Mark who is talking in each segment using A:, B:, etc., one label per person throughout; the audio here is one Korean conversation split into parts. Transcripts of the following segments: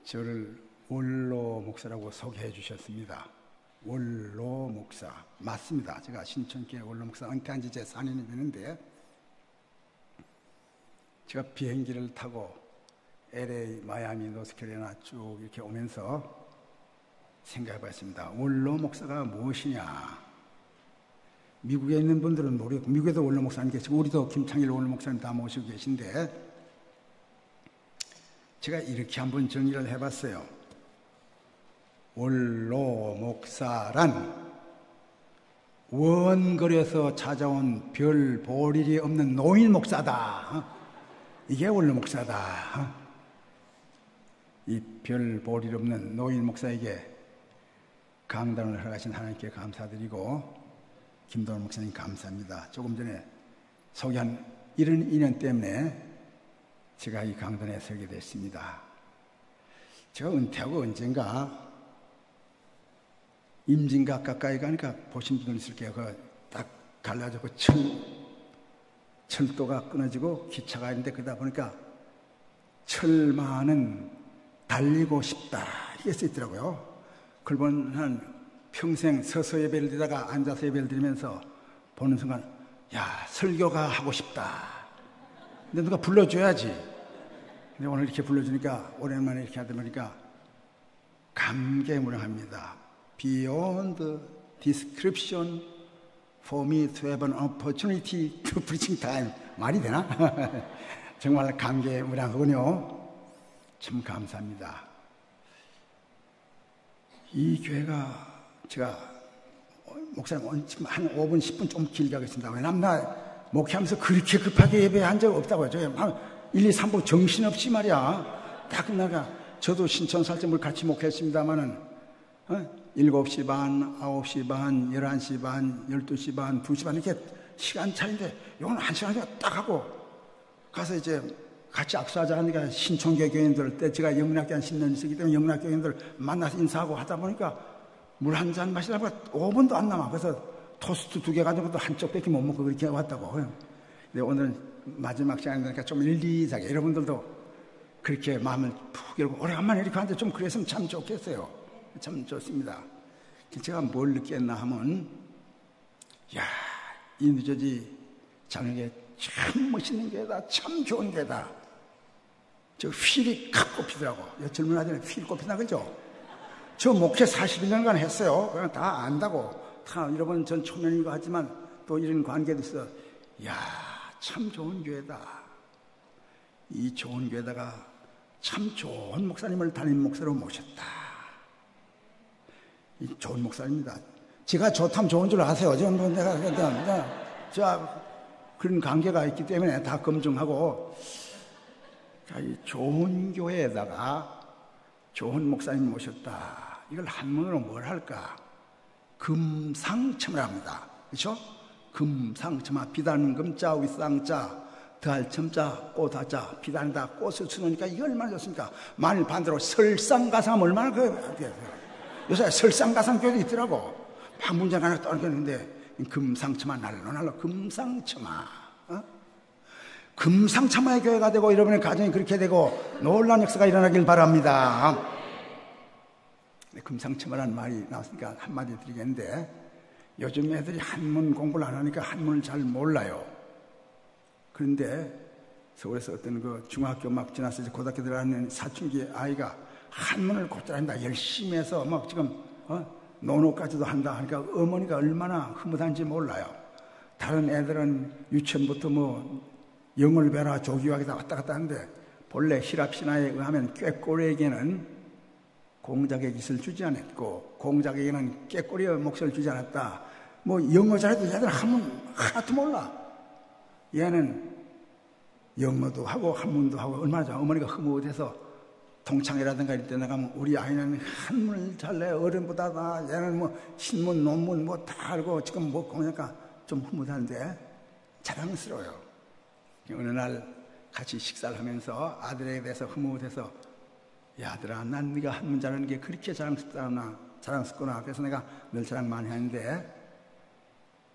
A: 저를 원로 목사라고 소개해 주셨습니다. 원로 목사 맞습니다. 제가 신천교회 원로 목사 은퇴한 지 이제 4년이 되는데, 제가 비행기를 타고 LA, 마이애미, 노스캐롤라이나 쭉 이렇게 오면서 생각해 봤습니다. 원로 목사가 무엇이냐? 미국에 있는 분들은 모르겠고, 미국에도 원로 목사님 계시고, 우리도 김창일 원로 목사님 다 모시고 계신데, 제가 이렇게 한번 정리를 해봤어요. 원로 목사란 원거리에서 찾아온 별 볼 일이 없는 노인 목사다. 이게 원로 목사다. 이 별 볼 일 없는 노인 목사에게 강단을 허락하신 하나님께 감사드리고, 김도원 목사님 감사합니다. 조금 전에 소개한 이런 인연 때문에 제가 이 강단에 서게 됐습니다. 제가 은퇴하고 언젠가 임진각 가까이 가니까 보신 분들 있을 거예요. 딱 갈라지고 철도가 끊어지고 기차가 있는데, 그러다 보니까 철마는 달리고 싶다 이게 써있더라고요. 그걸 보면 평생 서서 예배를 드리다가 앉아서 예배를 드리면서 보는 순간, 야, 설교가 하고 싶다. 근데 누가 불러줘야지. 근데 오늘 이렇게 불러주니까, 오랜만에 이렇게 하다 보니까 감개무량합니다. Beyond description for me to have an opportunity to preaching time. 말이 되나? 정말 감개무량하군요. 참 감사합니다. 이 교회가, 제가 목사님 한 5분 10분 좀 길게 하겠습니다. 왜냐하면 나 목회하면서 그렇게 급하게 예배한 적 없다고요. 저 1, 2, 3부 정신없이 말이야. 딱 끝나가. 저도 신천 살 때 물 같이 목회했습니다마는 7시 반, 9시 반, 11시 반, 12시 반, 2시 반 이렇게 시간 차인데, 이건 1시간에 딱 하고 가서 이제 같이 악수하자 하니까 신촌교 교인들 때 제가 영문학교 한 10년 있었기 때문에 영문학교 교인들 만나서 인사하고 하다 보니까 물 한 잔 마시다가 5분도 안 남아. 그래서 토스트 2개 가지고도 한쪽밖에 못 먹고 그렇게 왔다고. 근데 오늘은 마지막 시간이니까 좀 일리자게 여러분들도 그렇게 마음을 푹 열고 오래간만에 이렇게 하는데 좀 그랬으면 참 좋겠어요. 참 좋습니다. 제가 뭘 느꼈나 하면, 야, 이 뉴저지 장로교회 참 멋있는 교회다. 참 좋은 교회다. 저 휠이 칵 꼽히더라고. 젊은 아들은 휠 꼽히나, 그죠? 저 목회 41년간 했어요. 그냥 다 안다고. 다 여러분 전 초면이고 하지만 또 이런 관계도 있어. 야, 참 좋은 교회다. 이 좋은 교회다가 참 좋은 목사님을 담임 목사로 모셨다. 이 좋은 목사입니다. 제가 좋다면 좋은 줄 아세요. 제가 그런 관계가 있기 때문에 다 검증하고, 이 좋은 교회에다가 좋은 목사님 모셨다. 이걸 한문으로 뭘 할까? 금상첨을 합니다. 그렇죠? 금상첨아. 비단 금자 윗상자 더할 첨자 꽃하자. 비단에다 꽃을 쓰니까 이게 얼마나 좋습니까? 만일 반대로 설상가상하면 얼마나 요새 설상가상 교회도 있더라고. 막 문장 하나 떠올렸는데, 금상첨아 날로 금상첨아. 금상첨아의 교회가 되고 여러분의 가정이 그렇게 되고 놀라운 역사가 일어나길 바랍니다. 금상첨아라는 말이 나왔으니까 한마디 드리겠는데, 요즘 애들이 한문 공부를 안 하니까 한문을 잘 몰라요. 그런데 서울에서 어떤 그 중학교 막 지나서 이제 고등학교 들어가는 사춘기 아이가 한문을 곧잘 한다. 열심히 해서 막 지금 논어까지도 한다 하니까 어머니가 얼마나 흐뭇한지 몰라요. 다른 애들은 유치원부터 뭐 영어를 배라 조기화기다 왔다 갔다 하는데, 본래 히랍 신화에 의하면 꾀꼬리에게는 공작의 깃을 주지 않았고 공작에게는 꾀꼬리의 몫을 주지 않았다. 뭐 영어 잘해도 얘들 한문 하나도 몰라. 얘는 영어도 하고 한문도 하고 얼마나 좋아. 어머니가 흐뭇해서 동창회라든가 이럴 때 나가면 우리 아이는 한문을 잘해. 어른보다 다. 얘는 뭐 신문 논문 뭐 다 알고 지금 뭐 그러니까 좀 흐뭇한데 자랑스러워요. 어느 날 같이 식사를 하면서 아들에 대해서 흐뭇해서, 야, 아들아, 난 네가 한문 잘하는 게 그렇게 자랑스럽구나. 그래서 내가 늘 자랑 많이 하는데,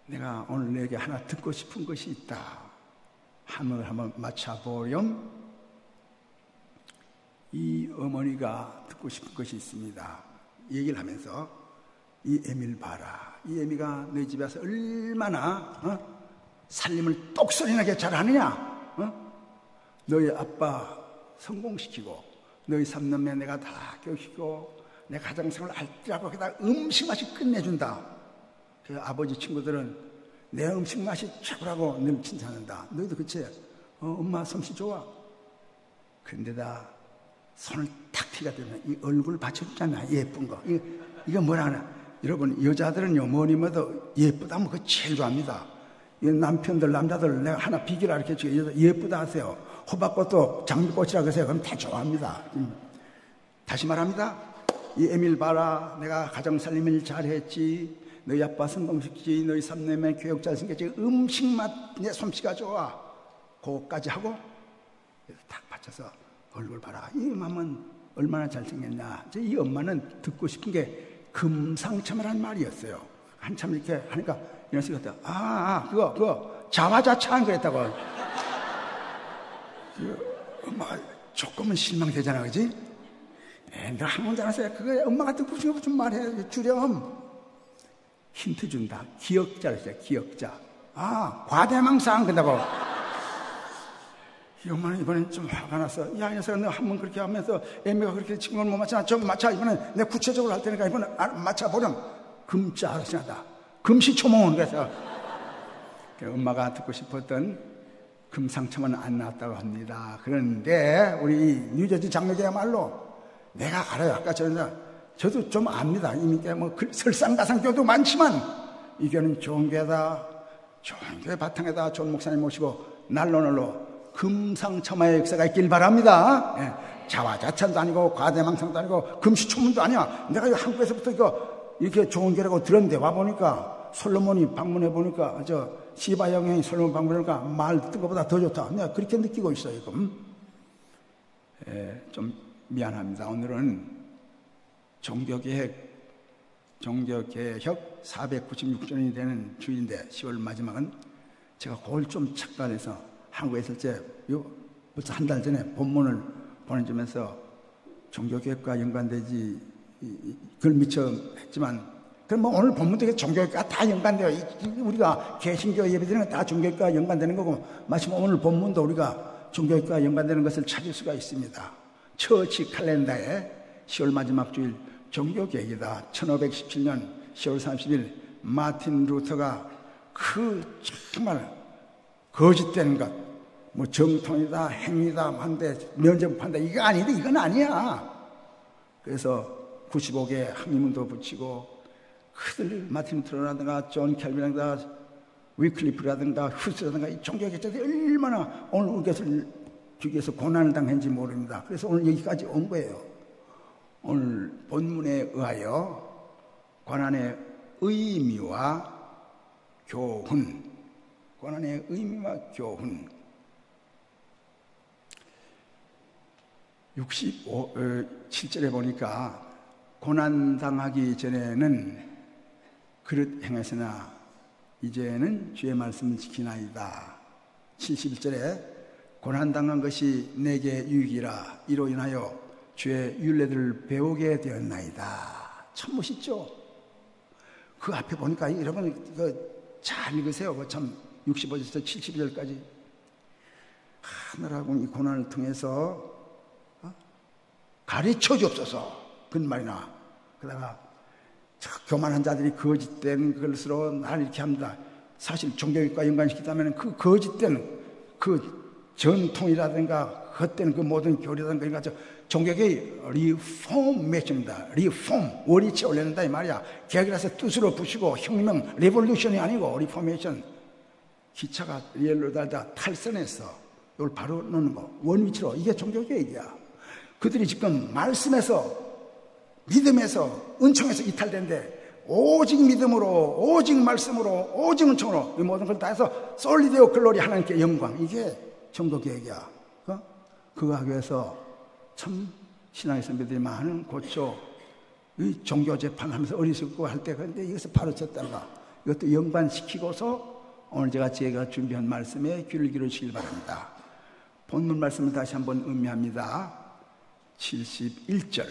A: 내가 오늘 너에게 하나 듣고 싶은 것이 있다. 한문을 한번 맞춰보렴. 이 어머니가 듣고 싶은 것이 있습니다. 얘기를 하면서 이 애미를 봐라. 이 애미가 너희 집에서 얼마나 살림을 똑소리나게 잘하느냐. 너희 아빠 성공시키고 너희 삼남매 내가 다 교육시키고 내 가정생활을 알뜰하고 게다가 음식 맛이 끝내준다. 그 아버지 친구들은 내 음식 맛이 최고라고 늘 칭찬한다. 너희도 그치? 엄마 솜씨 좋아. 그런데다 손을 탁 튀가 되면 이 얼굴 받쳐주잖아. 예쁜 거. 이거 뭐라 하나. 여러분, 여자들은요, 뭐니 뭐도 예쁘다 하면 그거 제일 좋아합니다. 이 남편들, 남자들 내가 하나 비결 알려 주게 예쁘다 하세요. 호박꽃도 장미꽃이라 그러세요. 그럼 다 좋아합니다. 다시 말합니다. 이 에밀 봐라. 내가 가정살림을 잘했지. 너희 아빠 성공시키지. 너희 삼남매 교육 잘 생겼지. 음식 맛 내 솜씨가 좋아. 그거까지 하고 딱 받쳐서 얼굴 봐라. 이 맘은 얼마나 잘생겼냐. 이 엄마는 듣고 싶은 게 금상첨화라는 말이었어요. 한참 이렇게 하니까 이런 식으로 그거 자화자찬 그랬다고. 엄마가 조금은 실망되잖아, 그지? 너 한번 잘하세요. 그거 엄마가 듣고 싶은 거 좀 말해 주렴. 힌트 준다. 기억자를 써요. 기억자. 과대망상 그런다고. 이 엄마는 이번엔 좀 화가 났어. 야, 이 녀석아, 너 한 번 그렇게 하면서 애미가 그렇게 친구를 못 맞잖아. 좀 맞춰. 이번엔 내가 구체적으로 할 테니까 이번엔 맞춰보렴. 금자 알았습니다. 금시초몽은 그래서 엄마가 듣고 싶었던 금상첨화는 안 나왔다고 합니다. 그런데 우리 뉴저지 장로교야말로 내가 알아요. 아까 저도 좀 압니다. 이미 뭐 설상가상교도 많지만 이 교회는 좋은 교회다. 좋은 교회 바탕에다 좋은 목사님 모시고 날로 금상첨화의 역사가 있길 바랍니다. 예. 자화자찬도 아니고 과대망상도 아니고 금시초문도 아니야. 내가 한국에서부터 이렇게 좋은 교회라고 들었는데 와보니까 솔로몬이 방문해 보니까 시바 영향이 솔로몬 방문하니까 말 듣는 것보다 더 좋다. 내가 그렇게 느끼고 있어요. 좀 미안합니다. 오늘은 종교개혁 496주년이 되는 주일인데 10월 마지막은 제가 그걸 좀 착각해서 한국에 있을 때 벌써 한 달 전에 본문을 보내주면서 종교개혁과 연관되지 그걸 미처 했지만 그럼 뭐 오늘 본문도 종교개혁과 다 연관돼요. 우리가 개신교 예배드리는 건 다 종교개혁과 연관되는 거고 마침 오늘 본문도 우리가 종교개혁과 연관되는 것을 찾을 수가 있습니다. 처치 칼렌더에 10월 마지막 주일 종교개혁이다. 1517년 10월 30일 마틴 루터가 그 정말 거짓된 것, 뭐 정통이다, 행위다, 한데 면접한다 이거 아닌데 이건 아니야. 그래서 95개 학리문도 붙이고 그들 마틴 루터라든가 존 캘빈이라든가 위클리프라든가 후스라든가 이 종교개혁자들이 얼마나 오늘 우리 것을 주기 위해서 고난을 당했는지 모릅니다. 그래서 오늘 여기까지 온 거예요. 오늘 본문에 의하여 고난의 의미와 교훈, 고난의 의미와 교훈. 67절에 보니까 고난당하기 전에는 그릇 행하으나 이제는 주의 말씀을 지키나이다. 71절에 고난당한 것이 내게 유익이라 이로 인하여 주의 율례들을 배우게 되었나이다. 참 멋있죠? 그 앞에 보니까 여러분 잘 읽으세요. 참 65절에서 72절까지 하늘하고 이 고난을 통해서 가르쳐 주옵소서 그런 말이나 그러다가 교만한 자들이 거짓된 것으로 날 이렇게 합니다. 사실 종교개혁과 연관시키자면 그 거짓된 그 전통이라든가 헛된 그 모든 교리라든가 그러니까 종교개혁이 리포메이션입니다. 리폼 원위치에 올려낸다 이 말이야. 개혁이라서 뜻으로 부시고 혁명 레볼루션이 아니고 리포메이션. 기차가 리얼로 달다 탈선해서 이걸 바로 놓는 거 원위치로. 이게 종교개혁이야. 그들이 지금 말씀에서 믿음에서 은총에서 이탈된데 오직 믿음으로 오직 말씀으로 오직 은총으로 이 모든 걸 다 해서 솔리데오 글로리 하나님께 영광. 이게 종교개혁이야. 그거 하기 위해서 참 신앙의 선배들이 많은 고초 이 종교 재판하면서 어리석고 할 때 그런데 이것을 파헤쳤다가 이것도 연관시키고서 오늘 제가 준비한 말씀에 귀를 기울이시길 바랍니다. 본문 말씀을 다시 한번 음미합니다. 71절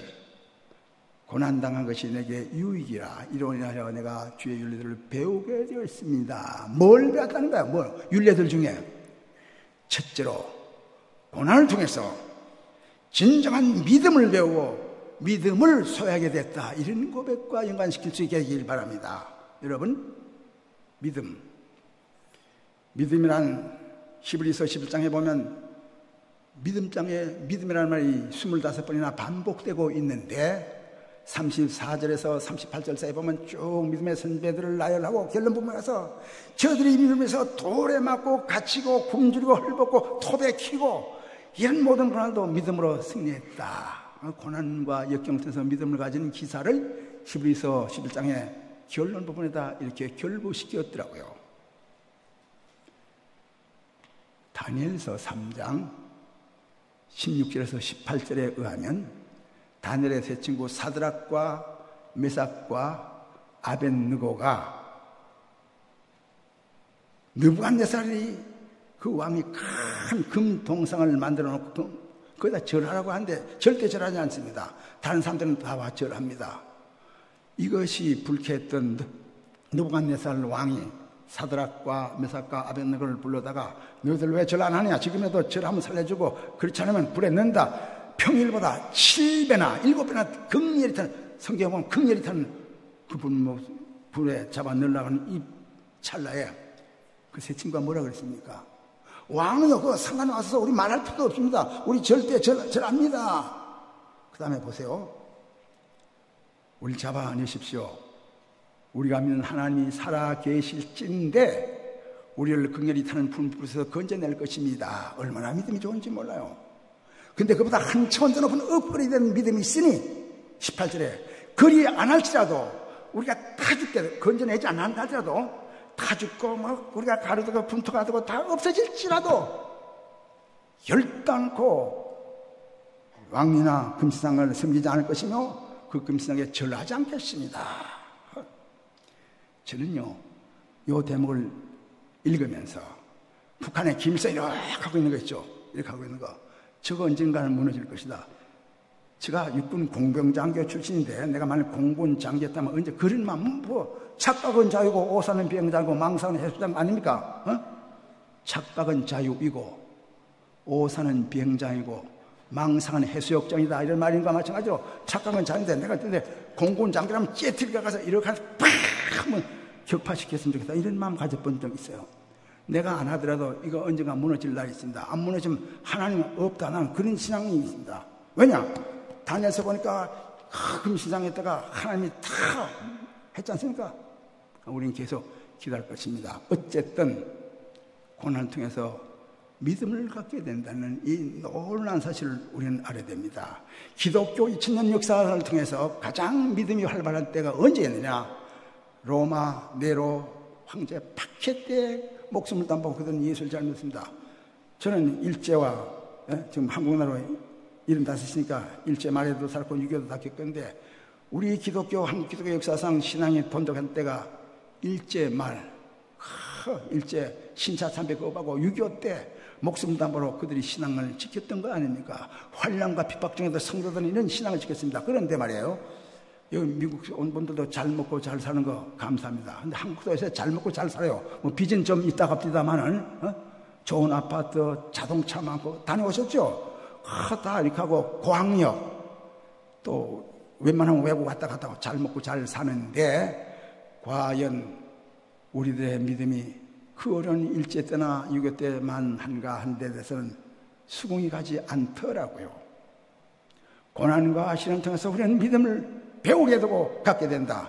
A: 고난당한 것이 내게 유익이라 이론이라 내가 주의 윤례들을 배우게 되었습니다. 뭘 배웠다는 거야? 뭘? 윤례들 중에 첫째로 고난을 통해서 진정한 믿음을 배우고 믿음을 소유하게 됐다. 이런 고백과 연관시킬 수 있게 하길 바랍니다. 여러분, 믿음이란 히브리서 11장에 보면 믿음이라는 말이 25번이나 반복되고 있는데 34절에서 38절 사이에 보면 쭉 믿음의 선배들을 나열하고 결론 부분에 가서 저들이 믿음에서 돌에 맞고 갇히고 굶주리고 헐벗고 톱에 키고 이런 모든 고난도 믿음으로 승리했다. 고난과 역경 속에서 믿음을 가진 기사를 히브리서 11장의 결론 부분에다 이렇게 결부시켰더라고요. 다니엘서 3장 16절에서 18절에 의하면 다니엘의 세 친구 사드락과 메삭과 아벳느고가 느부갓네살이 그 왕이 큰 금동상을 만들어 놓고 거기다 절하라고 하는데 절대 절하지 않습니다. 다른 사람들은 다 절합니다. 이것이 불쾌했던 느부갓네살 왕이 사드락과 메삭과 아벳느고를 불러다가 너희들 왜 절 안 하냐? 지금에도 절하면 살려주고 그렇지 않으면 불에 넣는다. 평일보다 7배나 7배나 극렬히 타는, 성경에 보면 극렬히 타는 그 불에 잡아 넣으려고 하는 이 찰나에 그 세 친구가 뭐라 그랬습니까? 왕은요, 그거 상관없어서 우리 말할 필요도 없습니다. 우리 절대 절합니다. 그 다음에 보세요. 우리 잡아내십시오. 우리가 믿는 하나님이 살아 계실진데 우리를 극렬히 타는 불에서 건져낼 것입니다. 얼마나 믿음이 좋은지 몰라요. 근데 그보다 한 차원 더 높은 업그레이드된 믿음이 있으니 18절에 그리 안 할지라도 우리가 다 죽게 건져내지 않는다 할지라도 다 죽고 뭐 우리가 가루되고 분투가 되고 다 없어질지라도 열단코 왕이나 금시상을 섬기지 않을 것이며 그 금시상에 절하지 않겠습니다. 저는요, 이 대목을 읽으면서 북한의 김일성이 이렇게 하고 있는 거 있죠. 이렇게 하고 있는 거. 저거 언젠가는 무너질 것이다. 제가 육군 공병장교 출신인데 내가 만약 공군 장교였다면 언제 그런 마음 뭐 착각은 자유고 오사는 비행장이고 망상은 해수장 아닙니까? 착각은 자유이고 오사는 비행장이고 망상은 해수욕장이다 이런 말인가 마찬가지로 착각은 자유인데 내가 근데 공군 장교라면 째트리가 가서 이렇게 팍 한번 격파시켰으면 좋겠다 이런 마음 가져본 적 있어요. 내가 안 하더라도 이거 언젠가 무너질 날이 있습니다. 안 무너지면 하나님은 없다. 나는 그런 신앙이 있습니다. 왜냐? 다니엘서 보니까 금시장에다가 하나님이 다 했지 않습니까? 우리는 계속 기도할 것입니다. 어쨌든 고난을 통해서 믿음을 갖게 된다는 이 놀라운 사실을 우리는 알아야 됩니다. 기독교 2000년 역사를 통해서 가장 믿음이 활발한 때가 언제였느냐? 로마 네로 황제 박해 때 목숨을 담보고 그들은 예수를 잘 믿습니다. 저는 일제와 지금 한국 나라에 75이니까 일제 말에도 살고 6.25도 다 겪었는데 우리 기독교 한국 기독교 역사상 신앙이 돈독한 때가 일제 말 일제 신차 300업하고 6.25 때 목숨 담보로 그들이 신앙을 지켰던 거 아닙니까? 환난과 핍박 중에도 성도들은 이런 신앙을 지켰습니다. 그런데 말이에요. 여기 미국 온 분들도 잘 먹고 잘 사는 거 감사합니다. 근데 한국도 요새 잘 먹고 잘 살아요. 뭐 빚은 좀 있다 갑니다만은 좋은 아파트, 자동차 많고 다녀오셨죠? 다 이렇게 하고 고학력 또 웬만하면 외국 왔다 갔다 하고 잘 먹고 잘 사는데 과연 우리들의 믿음이 그 어려운 일제 때나 6.25 때만 한가 한 데 대해서는 수긍이 가지 않더라고요. 고난과 시련을 통해서 우리는 믿음을 배우게 되고 갖게 된다.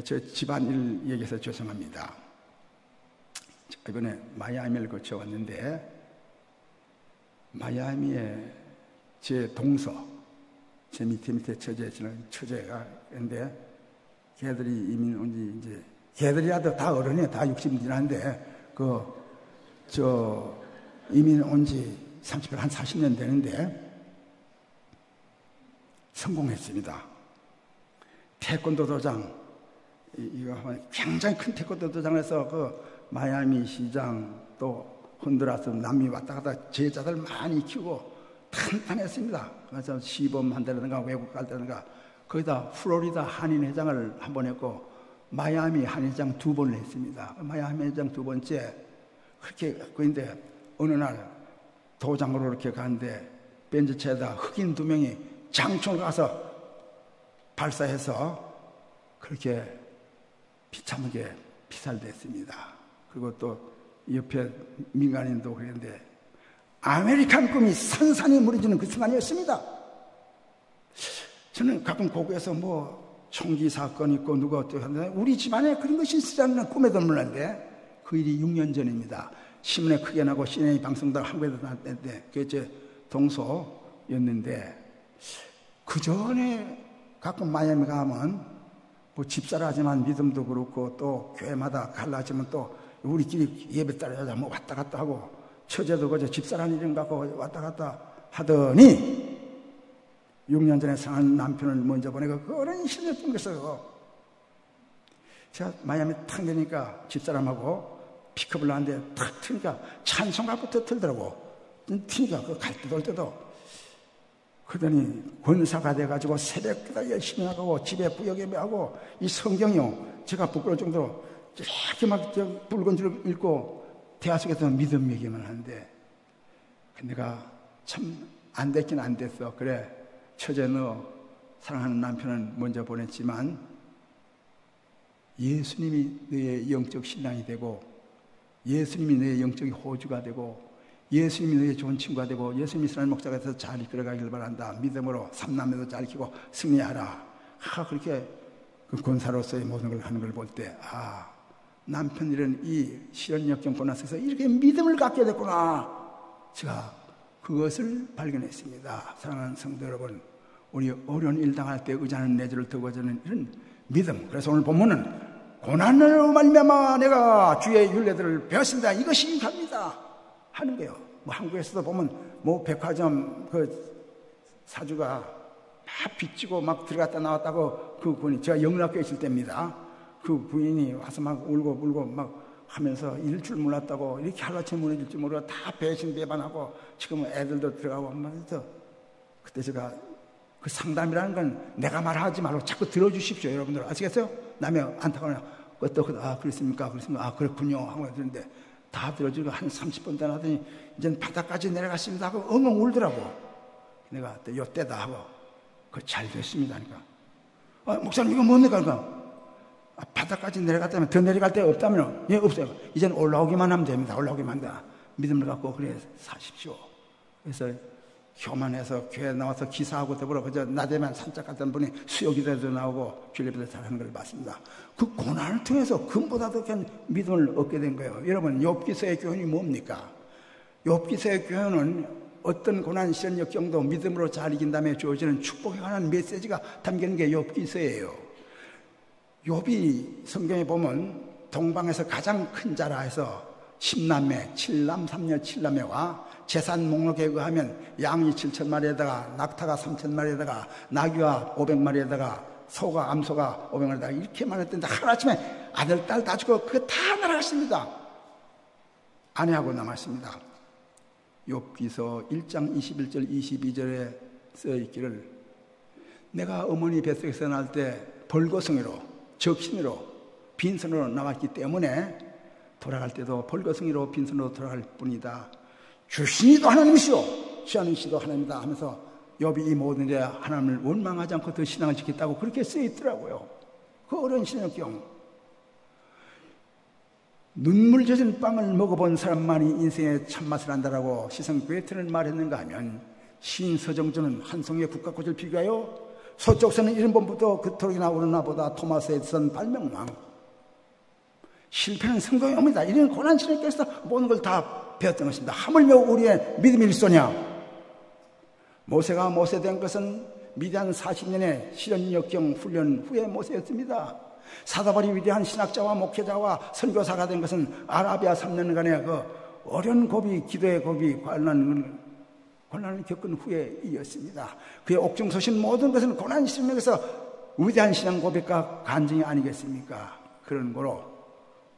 A: 저 집안일 얘기해서 죄송합니다. 이번에 마이애미를 거쳐왔는데 마이애미에 제 동서, 제 밑에 처제가 있는데 걔들이 이민 온 지 이제 걔들이라도 다 어른이에요. 다 60이 지났는데 이민 온 지 30년 한 40년 되는데 성공했습니다. 태권도 도장, 이거 굉장히 큰 태권도 도장을 해서 그 마이애미 시장 또 혼두라스 남미 왔다 갔다 제자들 많이 키우고 탄탄했습니다. 그래서 시범한다든가 외국 갈다든가 거기다 플로리다 한인회장을 한 번 했고 마이애미 한인회장 2번을 했습니다. 마이애미 회장 2번째 그렇게 그런데 어느 날 도장으로 이렇게 가는데 벤츠차에다 흑인 2명이 장총을 가서 발사해서 그렇게 비참하게 피살됐습니다. 그리고 또 옆에 민간인도 그랬는데 아메리칸 꿈이 산산이 무너지는 그 순간이었습니다. 저는 가끔 고국에서 뭐 총기 사건 있고 누가 어떻게 하는데 우리 집안에 그런 것이 있으라는 꿈에도 몰랐는데 그 일이 6년 전입니다. 신문에 크게 나고 CNN 방송도 한국에도 나왔는데 그게 제 동서였는데 그 전에 가끔 마이애미 가면 뭐 집사라지만 믿음도 그렇고 또 교회마다 갈라지면 또 우리끼리 예배 따라자 뭐 왔다 갔다 하고 처제도 그저 집사라는 이름 갖고 왔다 갔다 하더니 6년 전에 상한 남편을 먼저 보내고 그런 신경을 했어요. 제가 마이애미 탁 내니까 집사람하고 픽업을 하는데 탁 트니까 찬송가부터 틀더라고. 트니까 그 갈 때도 올 때도 그러더니 권사가 돼가지고 새벽부터 열심히 하고 집에 부역예배하고 이 성경이요 제가 부끄러울 정도로 이렇게 막 붉은 줄 읽고 대화 속에서 믿음 얘기만 하는데 내가 참 안 됐긴 안 됐어. 그래 처제 너 사랑하는 남편은 먼저 보냈지만 예수님이 너의 영적 신랑이 되고 예수님이 너의 영적 호주가 되고 예수님이 너의 좋은 친구가 되고 예수님이 이스라엘 목자가 돼서 잘 이끌어가길 바란다. 믿음으로 삼남매도 잘 키고 승리하라. 그렇게 그 권사로서의 모든 걸 하는 걸 볼 때 남편들은 이 시련역경고난 속에서 이렇게 믿음을 갖게 됐구나. 제가 그것을 발견했습니다. 사랑하는 성도 여러분, 우리 어려운 일 당할 때 의지하는 내주를 두고서는 이런 믿음. 그래서 오늘 본문은 고난으로 말미암아 내가 주의 율례들을 배웠습니다. 이것이 갑니다. 하는 거예요. 뭐 한국에서도 보면 뭐 백화점 그 사주가 막 빚지고 막 들어갔다 나왔다고 그 분이 제가 영락교에 있을 때입니다. 그 부인이 와서 막 울고 막 하면서 이럴 줄 몰랐다고 이렇게 하루아침에 무너질 줄 모르고 다 배신 배반하고 지금은 애들도 들어가고 하면서 그때 제가 그 상담이라는 건 내가 말하지 말고 자꾸 들어주십시오. 여러분들 아시겠어요? 남의 안타까우냐 그랬습니까? 그렇군요 하고 그러는데 다 들어주고 한 30분 더 하더니 이제는 바닥까지 내려갔습니다 하고 엉엉 울더라고. 내가 요때다 하고 그거 잘 됐습니다 하니까 목사님 이거 뭡니까? 그러니까 바닥까지 내려갔다면 더 내려갈 데 없다면 예 없어요. 이제는 올라오기만 하면 됩니다. 올라오기만 한다. 믿음을 갖고 그래 사십시오. 그래서 교만해서 교회 나와서 기사하고 더불어 그저 나대만 산짝 갔던 분이 수요기도에도 나오고 주례비도 잘하는 걸 봤습니다. 그 고난을 통해서 금보다 더 큰 믿음을 얻게 된 거예요. 여러분 욥기서의 교훈이 뭡니까? 욥기서의 교훈은 어떤 고난 시련 역경도 믿음으로 잘 이긴 다음에 주어지는 축복에 관한 메시지가 담긴 게 욥기서예요. 욥이 성경에 보면 동방에서 가장 큰 자라 해서 10남매 7남 3녀 7남매와 재산 목록에 의하면 양이 7,000마리에다가 낙타가 3,000마리에다가 나귀가 500마리에다가 소가 암소가 500마리에다가 이렇게 많았던데 하루아침에 아들 딸 다 죽고 그거 다 날아갔습니다. 아내하고 남았습니다. 욥기서 1장 21절 22절에 써있기를 내가 어머니 뱃속에서 날 때 벌거숭이로 적신으로 빈손으로 나왔기 때문에 돌아갈 때도 벌거숭이로 빈손으로 돌아갈 뿐이다. 주신이도 하나님이시오 주하는시도 하나님이다 하면서 욥이 이 모든 일에 하나님을 원망하지 않고 더 신앙을 지켰다고 그렇게 쓰여있더라고요. 그 어려운 신앙경 눈물 젖은 빵을 먹어본 사람만이 인생의 참맛을 안다라고 시성 괴테를 말했는가 하면 시인 서정주는 한 송이의 국화꽃을 비교하여 서쪽서는 이런 번부터 그토록 나오는 나보다 토마스 에디슨 발명왕 실패는 성공이 옵니다. 이런 고난 시련께서 모든 걸 다 배웠던 것입니다. 하물며 우리의 믿음이 일소냐? 모세가 모세된 것은 미디안 40년의 시련 역경 훈련 후에 모세였습니다. 사다발이 위대한 신학자와 목회자와 선교사가 된 것은 아라비아 3년간의 그 어려운 고비, 기도의 고비, 고난을 겪은 후에 이었습니다. 그의 옥중서신 모든 것은 고난 시련에서 위대한 신앙 고백과 간증이 아니겠습니까? 그런 거로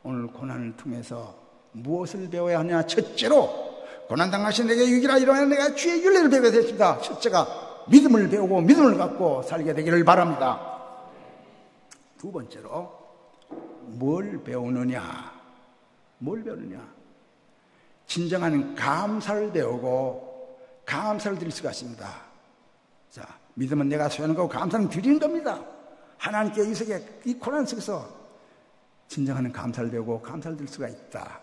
A: 오늘 고난을 통해서 무엇을 배워야 하냐? 첫째로 고난당하신 내게 유익이라 이러나 내가 주의 윤례를 배우게 됐습니다. 첫째가 믿음을 배우고 믿음을 갖고 살게 되기를 바랍니다. 두 번째로 뭘 배우느냐? 뭘 배우느냐? 진정한 감사를 배우고 감사를 드릴 수가 있습니다. 자, 믿음은 내가 소유하는 거고 감사는 드리는 겁니다. 하나님께 이 세계 이 고난 속에서 진정한 감사를 배우고 감사를 드릴 수가 있다.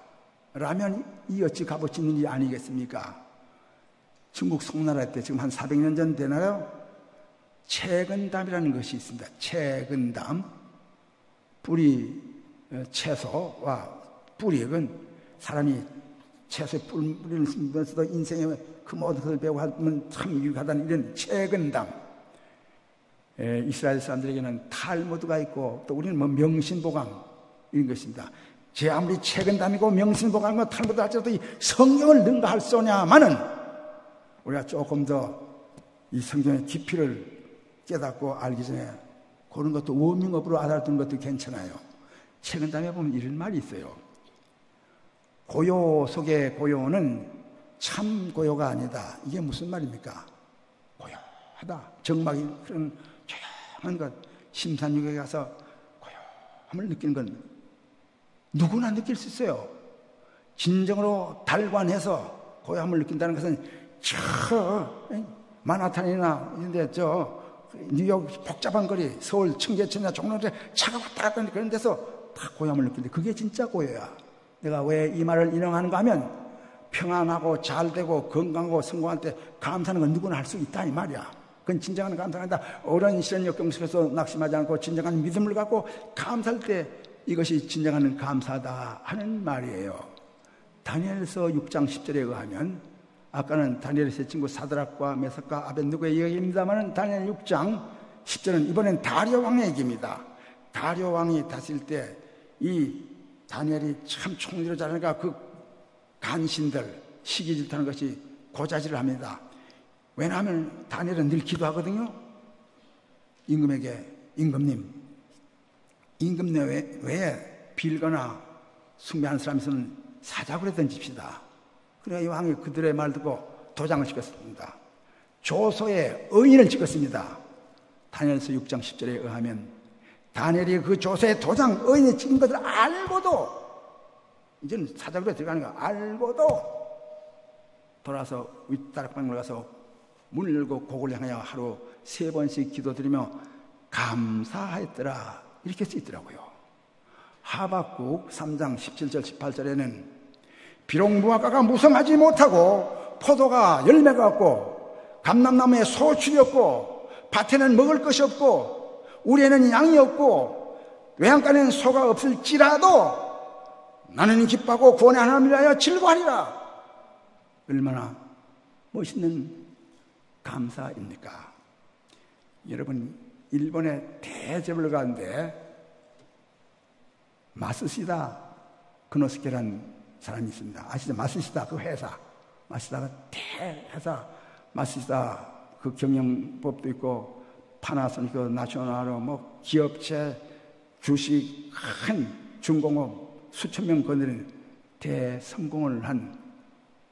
A: 라면 이 어찌 값어치 있는 일이 아니겠습니까? 중국 송나라 때 지금 한 400년 전 되나요? 채근담이라는 것이 있습니다. 채근담. 뿌리, 채소와 뿌리액은 사람이 채소에 뿌리를 쓰면서도 인생의 그 모든 것을 배우고 하면 참 유익하다는 이런 채근담. 이스라엘 사람들에게는 탈무드가 있고 또 우리는 뭐 명신보강 이런 것입니다. 제 아무리 채근담이고 명신보강과 탈무드 할지라도 이 성경을 능가할 수 없냐마는 우리가 조금 더 이 성경의 깊이를 깨닫고 알기 전에 그런 것도 워밍업으로 알아두는 것도 괜찮아요. 채근담에 보면 이런 말이 있어요. 고요 속의 고요는 참 고요가 아니다. 이게 무슨 말입니까? 고요하다. 정막이 그런 조용한 것. 심산유격에 가서 고요함을 느끼는 건 누구나 느낄 수 있어요. 진정으로 달관해서 고요함을 느낀다는 것은 저 마나탄이나 이런데 뉴욕 복잡한 거리, 서울 청계천이나 종로에 차가 왔다 갔다 하는 그런 데서 다 고요함을 느끼는데 그게 진짜 고요야. 내가 왜 이 말을 인용하는가 하면 평안하고 잘되고 건강하고 성공할 때 감사하는 건 누구나 할 수 있다 이 말이야. 그건 진정한 감사가 아니다. 어려운 시련 역경 속에서 낙심하지 않고 진정한 믿음을 갖고 감사할 때 이것이 진정한 감사다 하는 말이에요. 다니엘서 6장 10절에 의하면 아까는 다니엘의 세 친구 사드락과 메삭과 아벳느고의 이야기입니다만 다니엘 6장 10절은 이번엔 다리오 왕의 얘기입니다. 다리오 왕이 다스릴 때 이 다니엘이 참 총리로 자라니까 그 간신들 시기 질투하는 것이 고자질을 합니다. 왜냐하면 다니엘은 늘 기도하거든요. 임금에게 임금 외에 빌거나 숭배하는 사람이 있으면 사자굴에 던집시다. 그래서 이 왕이 그들의 말 듣고 도장을 찍었습니다. 조서에 의인을 찍었습니다. 다니엘서 6장 10절에 의하면 다니엘이 그 조서에 도장 의인이 찍은 것을 알고도 이제는 사자굴에 들어가는 거 알고도 돌아서 윗다락방을 가서 문을 열고 곡을 향하여 하루 3번씩 기도드리며 감사했더라 이렇게 쓰있더라고요. 하박국 3장 17절 18절에는 비록 무화과가 무성하지 못하고 포도가 열매가 없고 감람나무에 소출이 없고 밭에는 먹을 것이 없고 우리에는 양이 없고 외양간에는 소가 없을지라도 나는 기뻐하고 구원의 하나님을 위하여 즐거워하리라. 얼마나 멋있는 감사입니까? 여러분 일본의 대재벌 가운데 마쓰시다 그노스케라는 사람이 있습니다. 아시죠? 마쓰시다 그 회사 마쓰시다가 대회사 마쓰시다 그 경영법도 있고 파나소니크 나셔널 뭐 기업체 주식 큰 중공업 수천 명 거느린 대성공을 한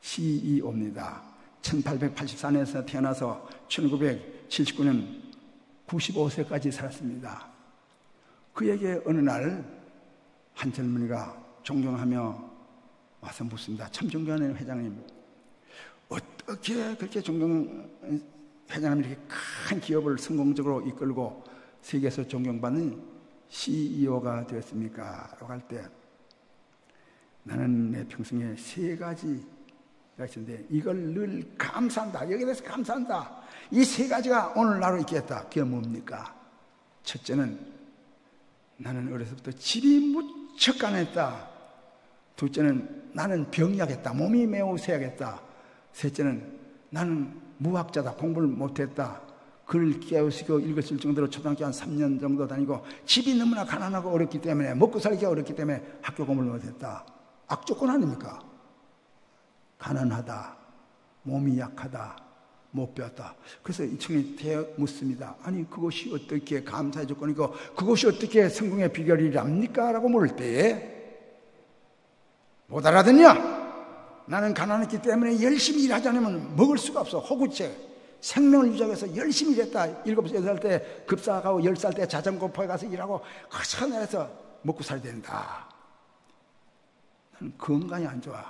A: CEO입니다. 1884년에서 태어나서 1979년 95세까지 살았습니다. 그에게 어느 날 한 젊은이가 존경하며 와서 묻습니다. 참 존경하는 회장님, 어떻게 그렇게 회장님이 이렇게 큰 기업을 성공적으로 이끌고 세계에서 존경받는 CEO가 되었습니까? 라고 할 때 나는 내 평생에 3가지가 있었는데 이걸 늘 감사한다. 여기에 대해서 감사한다. 이 3가지가 오늘 나로 있게 했다. 그게 뭡니까? 첫째는 나는 어려서부터 집이 무척 가난했다. 둘째는 나는 병약했다. 몸이 매우 쇠약했다. 셋째는 나는 무학자다. 공부를 못했다. 글을 깨우치고 읽었을 정도로 초등학교 한 3년 정도 다니고 집이 너무나 가난하고 어렵기 때문에 먹고 살기가 어렵기 때문에 학교 공부를 못했다. 악조건 아닙니까? 가난하다. 몸이 약하다. 못 배웠다. 그래서 이 청년이 묻습니다. 아니 그것이 어떻게 감사의 조건이고 그것이 어떻게 성공의 비결이랍니까? 라고 물을 때 못 알아듣냐? 나는 가난했기 때문에 열심히 일하지 않으면 먹을 수가 없어. 호구책. 생명을 유지하기 위해서 열심히 일했다. 7, 8살 때 급사하고 10살 때 자전거포에 가서 일하고 거쳐내서 먹고 살아야 된다. 나는 건강이 안 좋아.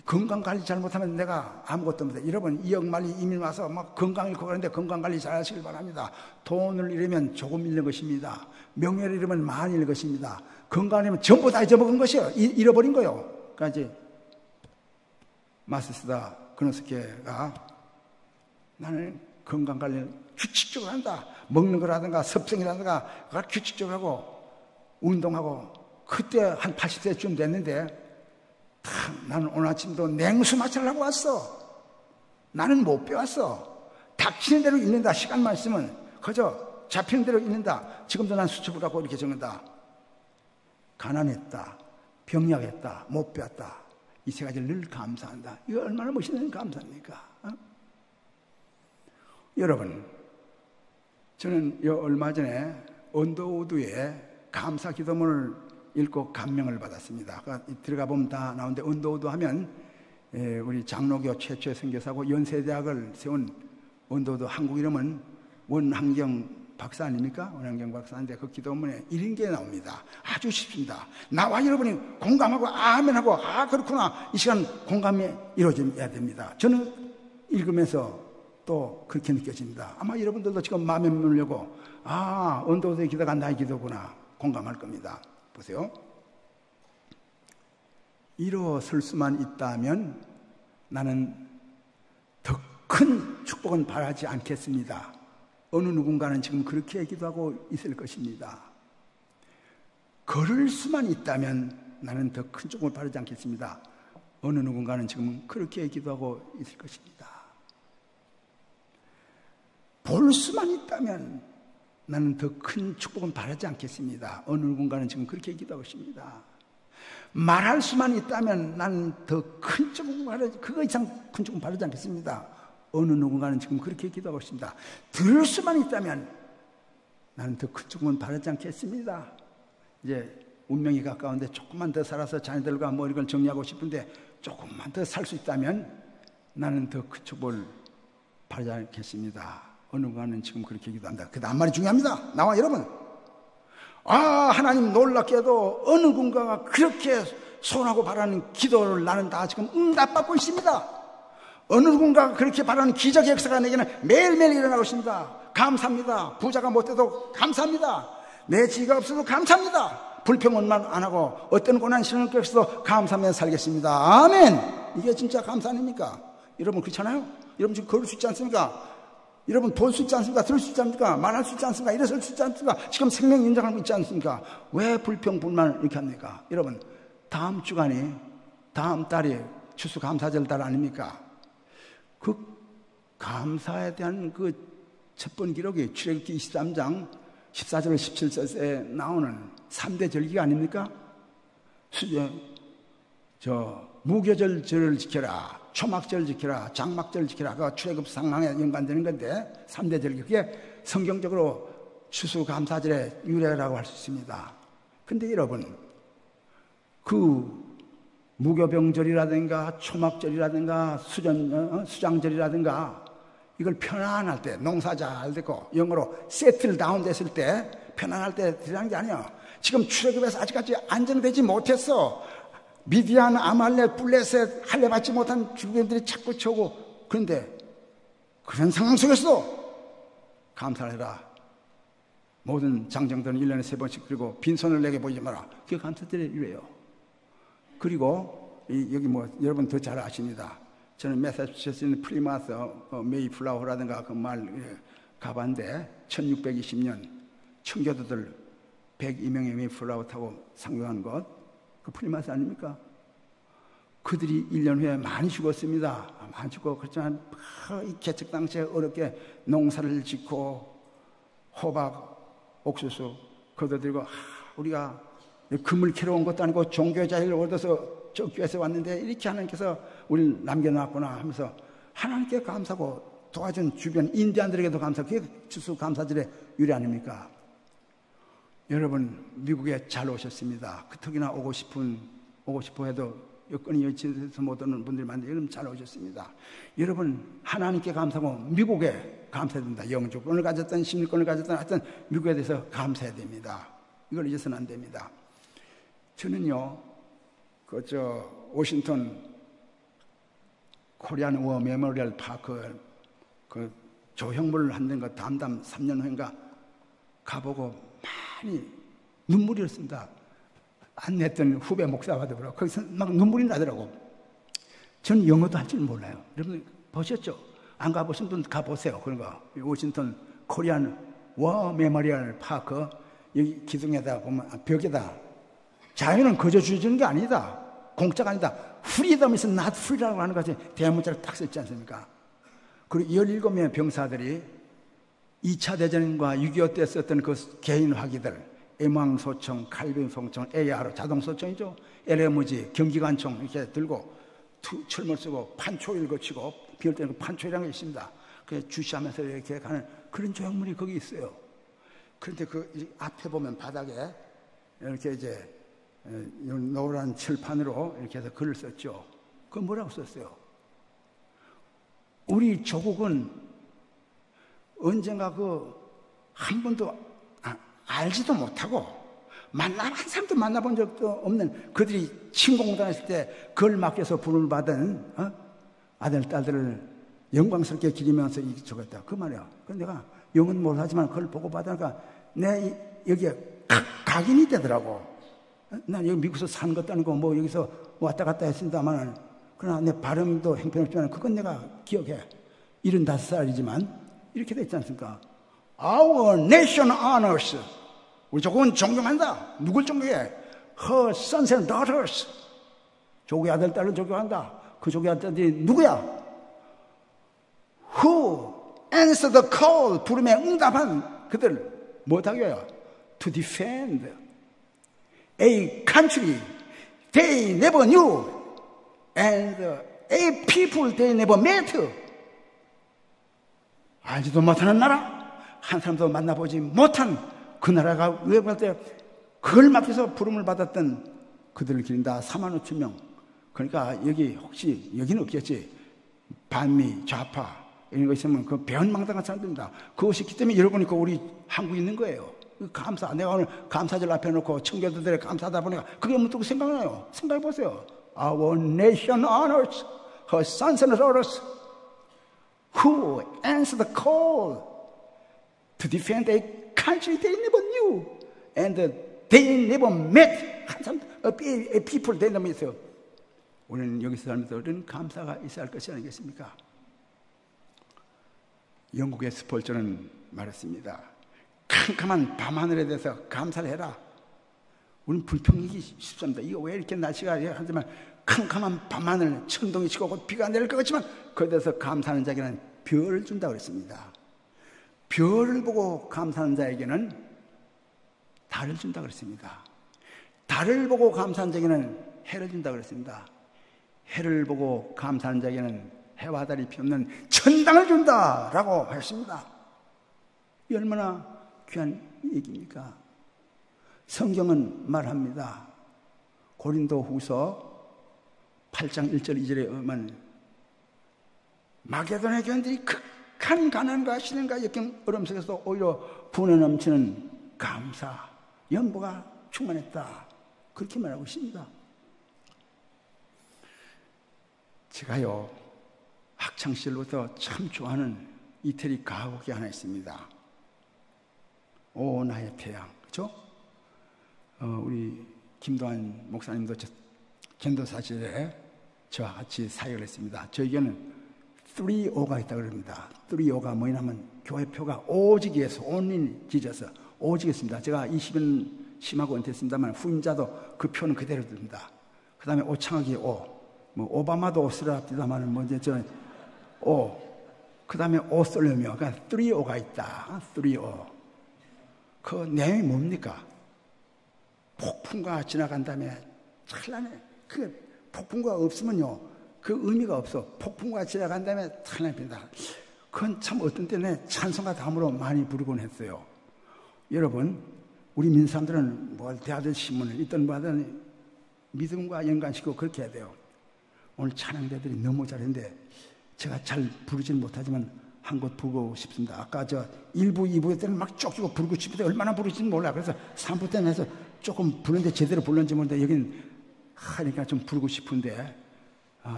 A: 건강관리 잘못하면 내가 아무것도 못해. 여러분 2억 마리 이민 와서 막 건강 잃고 그러는데 건강관리 잘 하시길 바랍니다. 돈을 잃으면 조금 잃는 것입니다. 명예를 잃으면 많이 잃는 것입니다. 건강을 잃으면 전부 다 잊어먹은 것이에요. 잃어버린 거예요. 그러니까 마스스다 그노스케가 나는 건강관리를 규칙적으로 한다. 먹는 거라든가 섭생이라든가 그걸 규칙적으로 하고 운동하고 그때 한 80세쯤 됐는데 나는 오늘 아침도 냉수 마찰을 하고 왔어. 나는 못 배웠어. 닥치는 대로 읽는다. 시간만 있으면 그저 잡히는 대로 읽는다. 지금도 난 수첩을 갖고 이렇게 적는다. 가난했다. 병약했다. 못 배웠다. 이 세 가지를 늘 감사한다. 이거 얼마나 멋있는 감사입니까? 어? 여러분, 저는 얼마 전에 언더우드에 감사 기도문을 읽고 감명을 받았습니다. 들어가 보면 다 나오는데 언더우드 하면 우리 장로교 최초의 선교사고 연세대학을 세운 언더우드, 한국 이름은 원환경 박사 아닙니까? 원환경 박사인데 그 기도문에 이런 게 나옵니다. 아주 쉽습니다. 나와 여러분이 공감하고 아멘하고 그렇구나 이 시간 공감이 이루어져야 됩니다. 저는 읽으면서 또 그렇게 느껴집니다. 아마 여러분들도 지금 마음에 물려고 언더우드의 기도가 나의 기도구나 공감할 겁니다. 보세요. 일어설 수만 있다면 나는 더 큰 축복은 바라지 않겠습니다. 어느 누군가는 지금 그렇게 기도하고 있을 것입니다. 걸을 수만 있다면 나는 더 큰 축복을 바라지 않겠습니다. 어느 누군가는 지금 그렇게 기도하고 있을 것입니다. 볼 수만 있다면 나는 더 큰 축복은 바라지 않겠습니다. 어느 누군가는 지금 그렇게 기도하고 있습니다. 말할 수만 있다면 나는 더 큰 축복은 바라지, 그거 이상 큰 축복은 바라지 않겠습니다. 어느 누군가는 지금 그렇게 기도하고 있습니다. 들을 수만 있다면 나는 더 큰 축복은 바라지 않겠습니다. 이제 운명이 가까운데 조금만 더 살아서 자녀들과 뭐 이걸 정리하고 싶은데 조금만 더 살 수 있다면 나는 더 큰 축복을 바라지 않겠습니다. 어느 누군가는 지금 그렇게 기도한다. 그 다음 말이 중요합니다. 나와 여러분. 하나님 놀랍게도 어느 누군가가 그렇게 소원하고 바라는 기도를 나는 다 지금 응답받고 있습니다. 어느 누군가가 그렇게 바라는 기적의 역사가 내게는 매일매일 일어나고 있습니다. 감사합니다. 부자가 못돼도 감사합니다. 내 지위가 없어도 감사합니다. 불평만 안 하고 어떤 고난 시련을 겪어도 감사하며 살겠습니다. 아멘. 이게 진짜 감사 아닙니까? 여러분 그렇잖아요? 여러분 지금 걸을 수 있지 않습니까? 여러분 볼 수 있지 않습니까? 들을 수 있지 않습니까? 말할 수 있지 않습니까? 일어설 수 있지 않습니까? 지금 생명 인정하고 있지 않습니까? 왜 불평불만을 이렇게 합니까? 여러분 다음 주간이 다음 달이 추수감사절 달 아닙니까? 그 감사에 대한 그 첫 번 기록이 출애굽기 23장 14절 17절에 나오는 3대 절기가 아닙니까? 무교절절을 지켜라, 초막절 지켜라, 장막절 지켜라. 그 출애굽 상황에 연관되는 건데 3대 절기, 그게 성경적으로 추수감사절의 유래라고 할 수 있습니다. 근데 여러분 그 무교병절이라든가 초막절이라든가 수장절이라든가 이걸 편안할 때, 농사 잘 되고 영어로 세틀 다운 됐을 때 편안할 때 드리는 게 아니야. 지금 출애굽에서 아직까지 안정되지 못했어. 미디안, 아말렉, 블레셋 할례 받지 못한 주변들이 자꾸 쳐오고, 그런데 그런 상황 속에서 감사를 해라. 모든 장정들은 1년에 3번씩 그리고 빈손을 내게 보이지 마라. 그게 감사절의 이래요. 그리고 여기 여러분 더 잘 아십니다. 저는 매사추세츠 있는 플리마스 메이플라워라든가 그 말 가봤는데 1620년 청교도들 102명의 메이플라워 타고 상륙한 것, 그 플리마스 아닙니까? 그들이 1년 후에 많이 죽었습니다. 많이 죽고 그렇지만 이 개척 당시에 어렵게 농사를 짓고 호박, 옥수수 거둬들이고 우리가 금을 캐러 온 것도 아니고 종교 자유를 얻어서 저 교회에서 왔는데 이렇게 하나님께서 우리를 남겨놨구나 하면서 하나님께 감사하고 도와준 주변 인디안들에게도 감사하고, 그게 추수감사절의 유래 아닙니까? 여러분 미국에 잘 오셨습니다. 특히나 오고 싶어 해도 여건이 여치해서 못 오는 분들이 많은데 여러분 잘 오셨습니다. 여러분 하나님께 감사하고 미국에 감사해야 됩니다. 영주권을 가졌든 시민권을 가졌든 하여튼 미국에 대해서 감사해야 됩니다. 이걸 잊어서는 안 됩니다. 저는요 워싱턴 코리안 워 메모리얼 파크 그 조형물 한다는 거 담담 3년 후인가 가보고 많이 눈물이 났습니다. 안냈던 후배 목사가 되더라고요. 거기서 막 눈물이 나더라고. 저는 영어도 할 줄 몰라요. 여러분 보셨죠? 안 가보신 분 가보세요. 그런 거. 워싱턴 코리안 워 메모리얼 파크 여기 기둥에다 보면 벽에다 자유는 거저 주어지는 게 아니다. 공짜가 아니다. freedom is not free라고 하는 것이 대문자를 딱 썼지 않습니까? 그리고 17명의 병사들이 2차 대전과 6.25 때 썼던 그 개인 화기들 M1소총, 칼빈소총, AR 자동소총이죠. LMG, 경기관총 이렇게 들고 철물 쓰고 판초일 거치고 비올 때는 판초이라는 게 있습니다. 그래서 주시하면서 이렇게 가는 그런 조형물이 거기 있어요. 그런데 그 앞에 보면 바닥에 이렇게 이제 노란 칠판으로 이렇게 해서 글을 썼죠. 그건 뭐라고 썼어요? 우리 조국은 언젠가 한 번도 알지도 못하고 한 사람도 만나본 적도 없는 그들이 침공당했을 때 그걸 맡겨서 부름을 받은 아들, 딸들을 영광스럽게 기리면서 적었다. 그 말이야. 그래서 내가 영어는 못하지만 그걸 보고 받으니까 내 여기에 각인이 되더라고. 난 여기 미국에서 사는 것도 아니고 뭐 여기서 왔다 갔다 했습니다만 그러나 내 발음도 형편없지만 그건 내가 기억해. 75살이지만 이렇게 돼 있지 않습니까? Our nation honors. 우리 조국은 존경한다. 누굴 존경해? Her sons and daughters. 조국의 아들, 딸을 존경한다. 그 조국의 아들들이 누구야? Who answer the call. 부름에 응답한 그들. 뭐하게 해요? To defend a country they never knew and a people they never met. 알지도 못하는 나라, 한 사람도 만나보지 못한 그 나라가 왜 볼 때 그걸 맡겨서 부름을 받았던 그들을 기린다. 4만 5천 명. 그러니까 여기 혹시 여기는 없겠지. 반미, 좌파 이런 거 있으면 그 배은망당한 사람들입니다. 그것이 있기 때문에 여러분이 우리 한국에 있는 거예요. 감사. 내가 오늘 감사절 앞에 놓고 청교도들에 감사하다 보니까 그게 문득 생각나요. 생각해 보세요. Our nation honors her sons and daughters who answer the call to defend a country they never knew and they never met. A people they never met. 우리는 여기서 살면서 우리는 감사가 있어야 할 것이 아니겠습니까? 영국의 스폴저는 말했습니다. 캄캄한 밤하늘에 대해서 감사를 해라. 우리는 불평이기 쉽습니다. 이거 왜 이렇게 날씨가 하지만 캄캄한 밤하늘 천둥이 치고 곧 비가 내릴 것 같지만 그에 대해서 감사하는 자에게는 별을 준다고 그랬습니다. 별을 보고 감사하는 자에게는 달을 준다고 그랬습니다. 달을 보고 감사하는 자에게는 해를 준다고 그랬습니다. 해를 보고 감사하는 자에게는 해와 달이 피없는 천당을 준다라고 했습니다. 이 얼마나 귀한 얘기입니까? 성경은 말합니다. 고린도 후서 8장 1절 2절에 보면 마게도냐 교인들이 극한 가난과 시련과 역경 어려움 속에서 오히려 분에 넘치는 감사, 연보가 충만했다. 그렇게 말하고 있습니다. 제가요 학창시절부터 참 좋아하는 이태리 가곡이 하나 있습니다. 오 나의 태양, 그렇죠? 우리 김도환 목사님도 전도사 시절에 저와 같이 사역을 했습니다. 저에게는 3O가 있다고 그럽니다. 3O가 뭐냐면 교회표가 오직 위해서 온리 지져서 오직 있습니다. 제가 20년 심하고 은퇴했습니다만 후임자도 그 표는 그대로 듭니다. 그 다음에 오창학이 O, 뭐 오바마도 오스라 합니다만 뭐 이제 저는 O, 그 다음에 오솔레며, 그러니까 3O가 있다. 3O. 그 내용이 뭡니까? 폭풍과 지나간 다음에 찬란해. 그 폭풍과 없으면요, 그 의미가 없어. 폭풍과 지나간 다음에 찬란합니다. 그건 참 어떤 때는 찬송가 다음으로 많이 부르곤 했어요. 여러분, 우리 민사람들은 뭘 대하든 신문을 있든 뭐하든 믿음과 연관시키고 그렇게 해야 돼요. 오늘 찬양대들이 너무 잘했는데 제가 잘 부르지는 못하지만 한 곳 부르고 싶습니다. 아까 저 1부, 2부 때는 막 쪽지고 부르고 싶은데 얼마나 부르지는 몰라. 그래서 3부 때는 해서 조금 부르는데 제대로 불렀는지 모르는데 여긴 하니까 좀 부르고 싶은데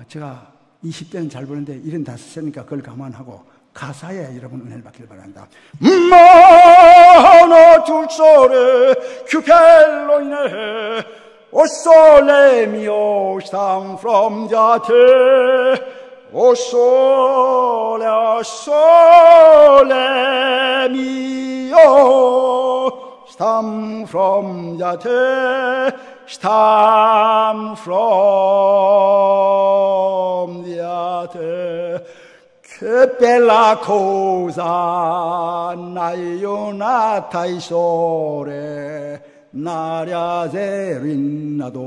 A: 제가 20대는 잘 부르는데 75세니까 그걸 감안하고 가사에 여러분 은혜를 받기를 바랍니다. 하나 둘 소리 큐펠로 인해 O sole mio stand from the day O sole mio stand from the day stand from the day Che bella cosa nata il sole N'aria serenado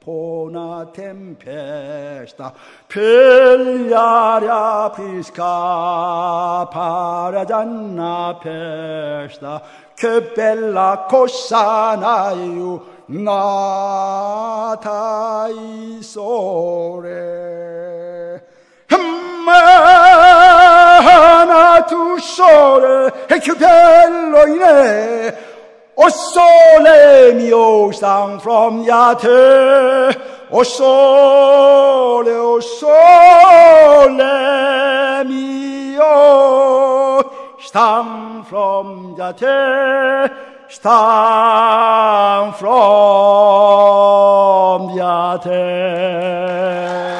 A: una tempesta per l'aria fresca paragiana pesta che bella cosa nata il sole ma tu sole e che bello in è O sole mio stand from the day O sole mio stand from the day stand from the day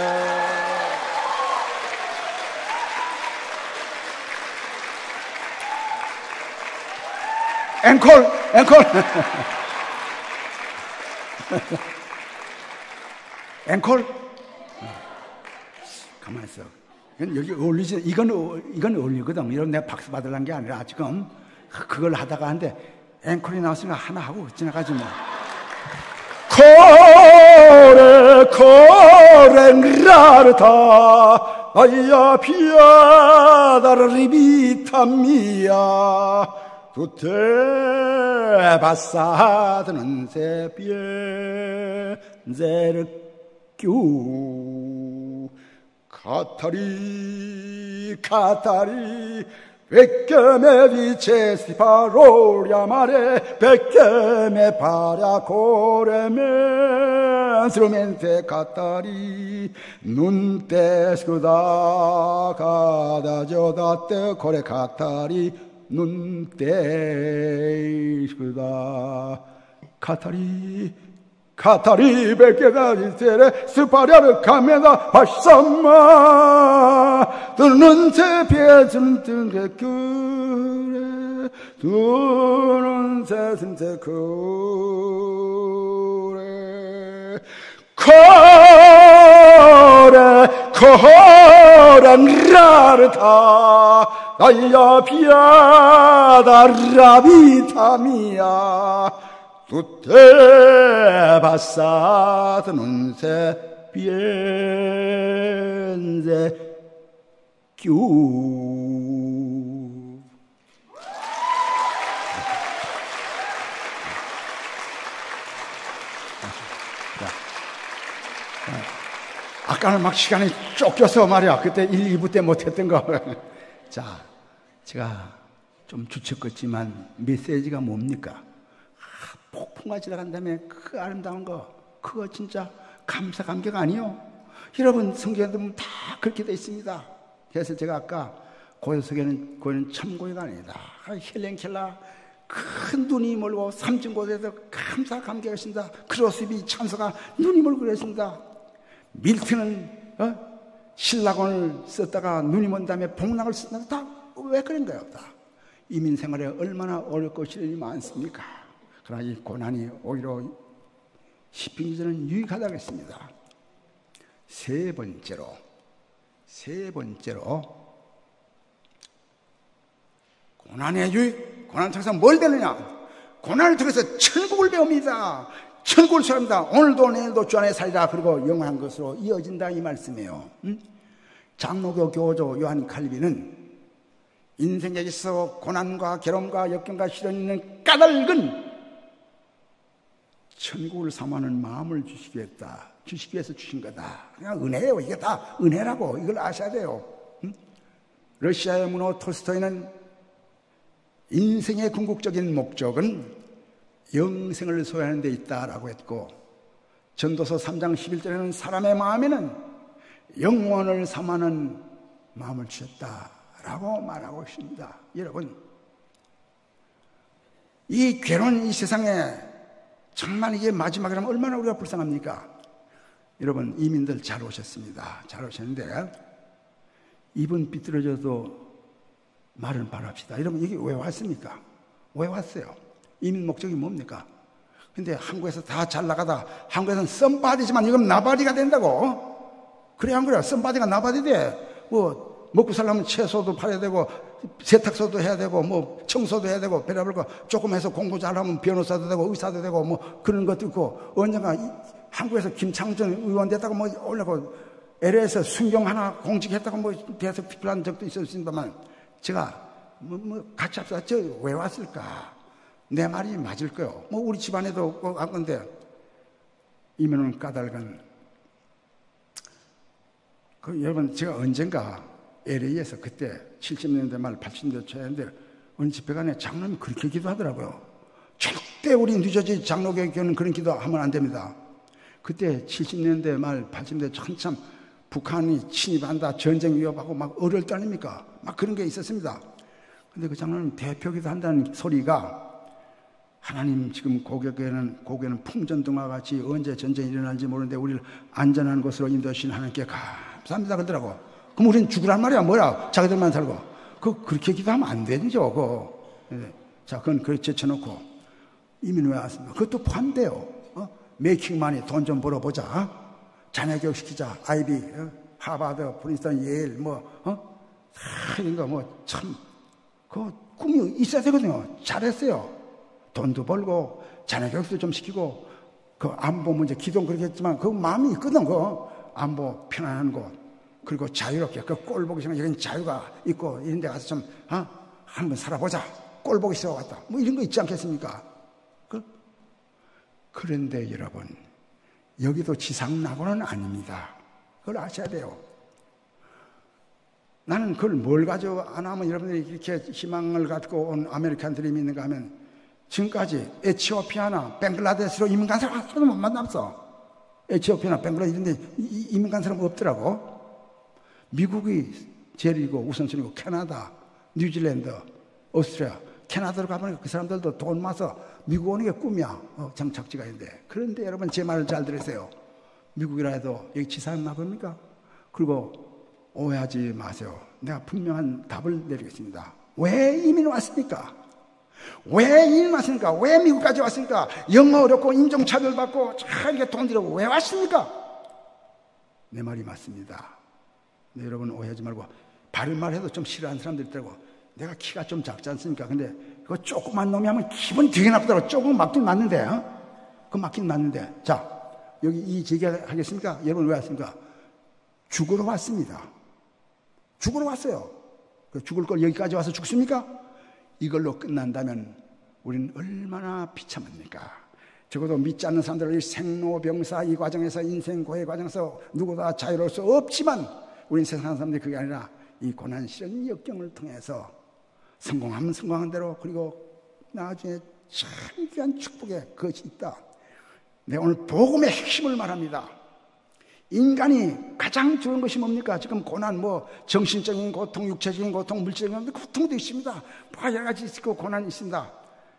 A: 앵콜! 앵콜? 가만히 있어. 여기 어울리지, 이건 어울리거든. 이런 내가 박수 받으려는 게 아니라 지금 그걸 하다가 하는데 앵콜이 나왔으니까 하나 하고 지나가지 뭐. Corre, rarta, aia piada, rivita mia. Tutte passate non si pienge più Catari perché me dicesti parole amare perché me pare a cuore me strumenti Catari non te scuda cada giodate cuore Catari non te scuda Catari perché da dicere spariare camera passama tu non sei piaciuto che cuore tu non sei senza cuore cuore rarta Aia piada la vita mia tutte passate non si pienge più 아까는 막 시간이 쫓겨서 말이야 그때 1, 2부 때 못했던 거 자, 제가 좀 주책했지만 메시지가 뭡니까? 폭풍과 지나간 다음에 그 아름다운 거 그거 진짜 감사 감격 아니요? 여러분 성경에 보면 다 그렇게 돼 있습니다. 그래서 제가 아까 고요석에는 그거는 참고요가 아니다. 헬렌 켈러 큰 눈이 멀고 삼층고에서 감사 감격하신다. 크로스비 찬서가 눈이 멀고 그랬습니다. 밀트는 신라곤을 썼다가 눈이 먼 다음에 복락을 쓴다. 다 왜 그런 거예요? 다 이민생활에 얼마나 어렵고 시련이 많습니까? 그러나 이 고난이 오히려 시편기자는 유익하다고 했습니다. 세 번째로 고난의 유익, 고난을 통해서 뭘 배우느냐? 고난을 통해서 천국을 배웁니다. 천국을 소유합니다. 오늘도 내일도 주 안에 살리라. 그리고 영원한 것으로 이어진다 이 말씀이에요. 장로교 교조 요한 칼빈은 인생에 있어 고난과 괴로움과 역경과 시련이 있는 까닭은 천국을 삼하는 마음을 주시겠다 주시기 위해서 주신 거다. 그냥 은혜예요. 이게 다 은혜라고 이걸 아셔야 돼요. 러시아의 문호 톨스토이는 인생의 궁극적인 목적은 영생을 소유하는 데 있다라고 했고, 전도서 3장 11절에는 사람의 마음에는 영원을 삼하는 마음을 주셨다라고 말하고 있습니다. 여러분, 이 괴로운 이 세상에 정말 이게 마지막이라면 얼마나 우리가 불쌍합니까? 여러분, 이민들 잘 오셨습니다. 잘 오셨는데 입은 삐뚤어져도 말은 바랍시다. 여러분, 이게 왜 왔습니까? 왜 왔어요? 이민 목적이 뭡니까? 근데 한국에서 다 잘 나가다 한국에서는 썸바디지만 이건 나바디가 된다고? 그래 안 그래? 썸바디가 나바디 돼. 뭐 먹고 살려면 채소도 팔아야 되고 세탁소도 해야 되고 뭐 청소도 해야 되고 별의별 거 조금 해서 공부 잘하면 변호사도 되고 의사도 되고 뭐 그런 것도 있고, 언젠가 한국에서 김창전 의원 됐다고 뭐 올라고 LA에서 순경 하나 공직했다고 뭐 대해서 비판한 적도 있었습니다만, 제가 같이 합시다. 저 왜 왔을까? 내 말이 맞을 거요. 뭐 우리 집안에도 한 건데, 이면은 까닭은 여러분, 제가 언젠가 LA에서 그때 70년대 말 80년대 초였는데 어느 집회관에 장로님이 그렇게 기도하더라고요. 절대 우리 뉴저지 장로교회는 그런 기도하면 안 됩니다. 그때 70년대 말 80년대 한참 북한이 침입한다, 전쟁 위협하고 막 어려울 때 아닙니까? 막 그런 게 있었습니다. 근데 그 장로님 대표기도 한다는 소리가, 하나님 지금 고개는 풍전등화 같이 언제 전쟁이 일어날지 모르는데 우리를 안전한 곳으로 인도하신 하나님께 감사합니다 그러더라고. 그럼 우리는 죽으란 말이야 뭐야? 자기들만 살고. 그렇게 기도하면 안 되죠. 자, 그건 그렇게 제쳐놓고 이민 왜 왔습니까? 그것도 포함돼요. 메이킹마니, 돈 좀 벌어보자. 자녀 교육 시키자. 아이비, 하버드, 프린스턴, 예일, 이런 거 참, 그 꿈이 있어야 되거든요. 잘했어요. 돈도 벌고, 자녀 교육도 좀 시키고, 그 안보 문제, 기도는 그렇게 했지만, 그 마음이 있거든, 안보 편안한 곳. 그리고 자유롭게, 그 꼴 보기 싫으면 이런 자유가 있고, 이런 데 가서 좀, 한번 살아보자. 꼴 보기 싫어 왔다. 뭐 이런 거 있지 않겠습니까? 그런데 여러분, 여기도 지상낙원은 아닙니다. 그걸 아셔야 돼요. 나는 그걸 뭘 가지고 안 하면 여러분들이 이렇게 희망을 갖고 온 아메리칸 드림이 있는가 하면, 지금까지 에티오피아나 벵글라데시로 이민 간 사람 하나도 못 만났어. 에티오피아나 벵글라데시 이런 데 이민 간 사람 없더라고. 미국이 제일이고 우선순위고, 캐나다, 뉴질랜드, 오스트리아, 캐나다로 가보니까 그 사람들도 돈 모아서 미국 오는 게 꿈이야. 정착지가 있는데. 그런데 여러분, 제 말을 잘 들으세요. 미국이라 해도 여기 지상낙원입니까? 그리고 오해하지 마세요. 내가 분명한 답을 내리겠습니다. 왜 이민 왔습니까? 왜 이민 왔습니까? 왜 미국까지 왔습니까? 영어 어렵고 인종차별 받고 이렇게 돈 들이고 왜 왔습니까? 내 말이 맞습니다. 네, 여러분 오해하지 말고, 바른 말 해도 좀 싫어하는 사람들 있더라고. 내가 키가 좀 작지 않습니까? 근데 그거 조그만 놈이 하면 기분 되게 나쁘더라고. 조금 맞긴 맞는데, 그 맞긴 맞는데. 자, 여기 이 제기하겠습니까? 여러분 왜 왔습니까? 죽으러 왔습니다. 죽으러 왔어요. 죽을 걸 여기까지 와서 죽습니까? 이걸로 끝난다면 우리는 얼마나 비참합니까? 적어도 믿지 않는 사람들은 생로병사 이 과정에서, 인생 고해 과정에서 누구나 자유로울 수 없지만, 우리는 세상 사람들이 그게 아니라 이 고난 시련 역경을 통해서 성공하면 성공한 대로, 그리고 나중에 참 귀한 축복의 그것이 있다. 내가 오늘 복음의 핵심을 말합니다. 인간이 가장 두려운 것이 뭡니까? 지금 고난, 정신적인 고통, 육체적인 고통, 물질적인 고통도 있습니다. 여러 가지 있고 고난이 있습니다.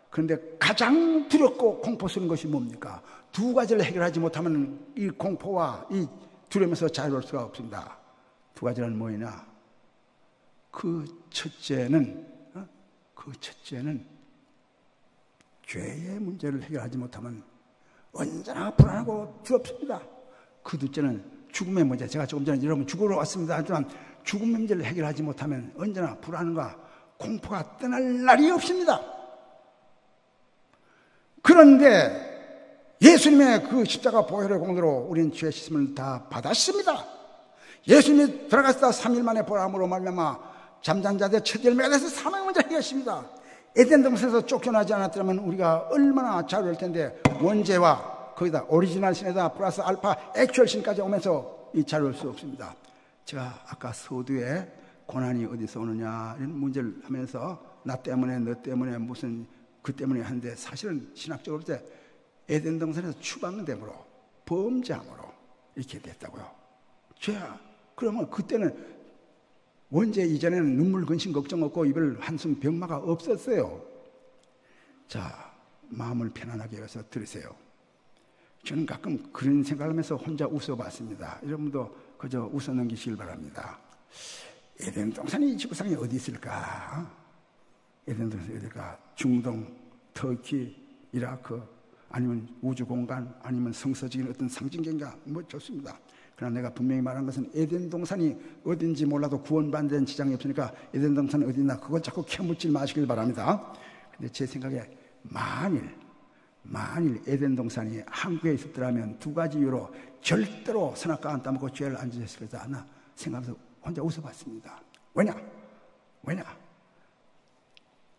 A: 그런데 가장 두렵고 공포스러운 것이 뭡니까? 두 가지를 해결하지 못하면 이 공포와 이 두려움에서 자유로울 수가 없습니다. 두 가지는 뭐이냐? 그 첫째는 죄의 문제를 해결하지 못하면 언제나 불안하고 두렵습니다. 그 둘째는 죽음의 문제. 제가 조금 전에 여러분 죽으러 왔습니다 하지만, 죽음의 문제를 해결하지 못하면 언제나 불안과 공포가 떠날 날이 없습니다. 그런데 예수님의 그 십자가 보혈의 공로로 우리는 죄의 씻음을 다 받았습니다. 예수님이 들어갔다 3일 만에 보람으로 말미암아 잠잔 자들의 첫 열매가 돼서 사망의 문제를 해결했습니다. 에덴 동산에서 쫓겨나지 않았더라면 우리가 얼마나 자유로울 텐데, 원죄와 거기다 오리지널 신에다 플러스 알파 액츄얼 신까지 오면서 이 자료를 수 없습니다. 제가 아까 서두에 고난이 어디서 오느냐 이런 문제를 하면서 나 때문에 너 때문에 무슨 그 때문에 하는데 사실은 신학적으로 볼 때 에덴 동산에서 추방됨으로 범죄함으로 이렇게 됐다고요. 죄야. 그러면 그때는 원죄 이전에는 눈물 근심 걱정 없고 이별 한숨 병마가 없었어요. 자, 마음을 편안하게 해서 들으세요. 저는 가끔 그런 생각하면서 혼자 웃어봤습니다. 여러분도 그저 웃어 넘기시길 바랍니다. 에덴 동산이 이 지구상에 어디 있을까? 에덴 동산이 어딜까? 중동, 터키, 이라크, 아니면 우주공간, 아니면 성서적인 어떤 상징계인가? 뭐 좋습니다. 그러나 내가 분명히 말한 것은 에덴 동산이 어딘지 몰라도 구원받는 지장이 없으니까 에덴 동산이 어디 있나 그걸 자꾸 캐묻지 마시길 바랍니다. 근데 제 생각에 만일 에덴 동산이 한국에 있었더라면 두 가지 이유로 절대로 선악과 안 따먹고 죄를 안 지었을 거지 않나 생각하면서 혼자 웃어봤습니다. 왜냐?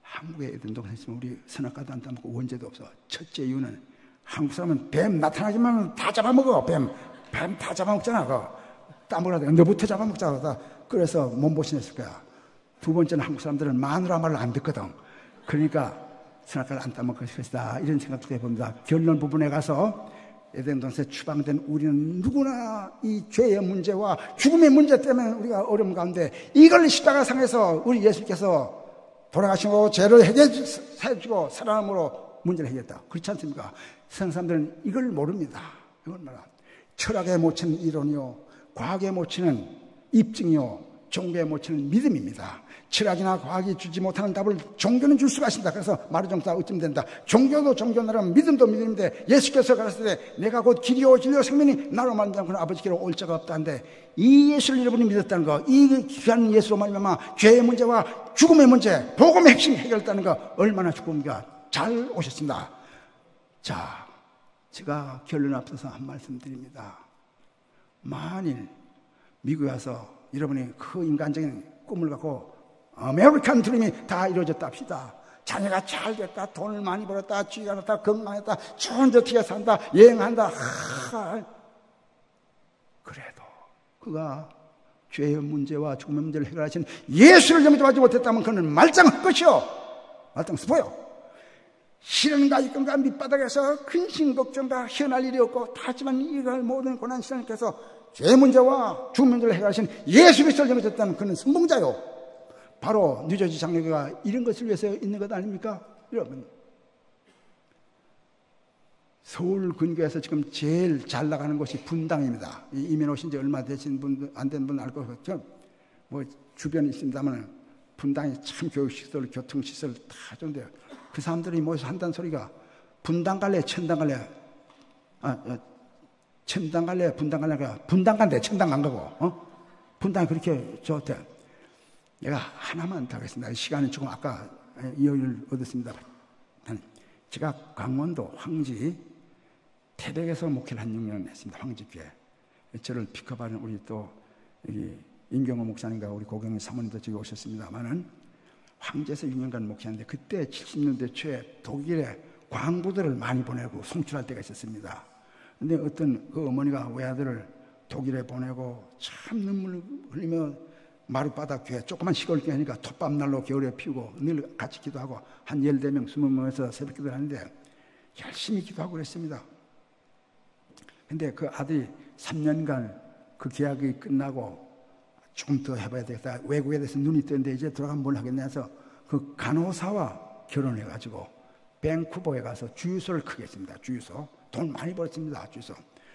A: 한국에 에덴 동산이 있으면 우리 선악과도 안 따먹고 원죄도 없어. 첫째 이유는 한국 사람은 뱀 나타나기만 다 잡아먹어. 뱀 다 잡아먹잖아. 따먹으라고 너부터 잡아먹자. 그래서 몸보신했을 거야. 두 번째는 한국 사람들은 마누라 말을 안 듣거든. 그러니까 선악과를 안 따먹을 것이다. 이런 생각도 해봅니다. 결론 부분에 가서 에덴 동산에 추방된 우리는 누구나 이 죄의 문제와 죽음의 문제 때문에 우리가 어려움 가운데 이걸 십자가상에서 우리 예수께서 돌아가시고 죄를 해주고 살아남으로 문제를 해결했다. 그렇지 않습니까? 세상 사람들은 이걸 모릅니다. 이걸 말아. 철학에 못 치는 이론이요, 과학에 못 치는 입증이요, 종교에 못 치는 믿음입니다. 철학이나 과학이 주지 못하는 답을 종교는 줄 수가 있습니다. 그래서 마루종사 어찌면 된다. 종교도 종교나라면 믿음도 믿음인데 예수께서 가르쳤을 때 내가 곧 길이요 진리요 생명이 나로 말미암아 않고는 아버지께로 올 자가 없다는데 이 예수를 여러분이 믿었다는 거, 이 귀한 예수로 말미암아 죄의 문제와 죽음의 문제, 복음의 핵심이 해결됐다는 거 얼마나 축복입니까? 잘 오셨습니다. 자, 제가 결론 앞서서 한 말씀 드립니다. 만일 미국에 와서 여러분이 그 인간적인 꿈을 갖고 아메리칸 드림이 다 이루어졌다 합시다. 자녀가 잘 됐다, 돈을 많이 벌었다, 쥐가 났다, 건강했다, 좋은 저택에 산다, 여행한다. 그래도 그가 죄의 문제와 죽음의 문제를 해결하신 예수를 영접하지 못했다면 그는 말짱할 것이요, 말짱 스포요. 시련과 이권과 밑바닥에서 근심 걱정과 희한할 일이 없고 하지만 이걸 모든 고난 시련께서 죄의 문제와 죽음의 문제를 해결하신 예수 그리스도를 영접했다면 그는 성공자요. 바로 뉴저지 장로교가 이런 것을 위해서 있는 것 아닙니까? 여러분, 서울 근교에서 지금 제일 잘 나가는 곳이 분당입니다. 이민 오신 지 얼마 되신 분, 안 된 분 알 것 같죠? 뭐 주변에 있습니다만 분당이 참 교육시설, 교통시설 다 좋은데요. 그 사람들이 모여서 한다는 소리가 분당 갈래, 천당 갈래, 천당 갈래, 분당 갈래가 분당 간대, 천당 간 거고, 분당이 그렇게 좋대. 내가 하나만 더 하겠습니다. 시간이 조금 아까 여유를 얻었습니다. 제가 강원도 황지 태백에서 목회를 한 6년 했습니다. 황지교회. 저를 픽업하는 우리 또 임경호 목사님과 우리 고경희 사모님도 저기 오셨습니다만은 황제에서 6년간 목회하는데 그때 70년대 초에 독일에 광부들을 많이 보내고 송출할 때가 있었습니다. 근데 어떤 그 어머니가 외아들을 독일에 보내고 참 눈물 흘리며 마룻바닥 교회 조그만 시골 교회 하니까 톱밥날로 겨울에 피우고 늘 같이 기도하고 한 14명, 20명에서 새벽 기도를 하는데 열심히 기도하고 그랬습니다. 근데 그 아들이 3년간 그 계약이 끝나고 조금 더 해봐야 되겠다. 외국에 대해서 눈이 뜨는데 이제 돌아가면 뭘 하겠냐 해서 그 간호사와 결혼해가지고 밴쿠버에 가서 주유소를 크게 했습니다. 주유소. 돈 많이 벌었습니다. 주유소.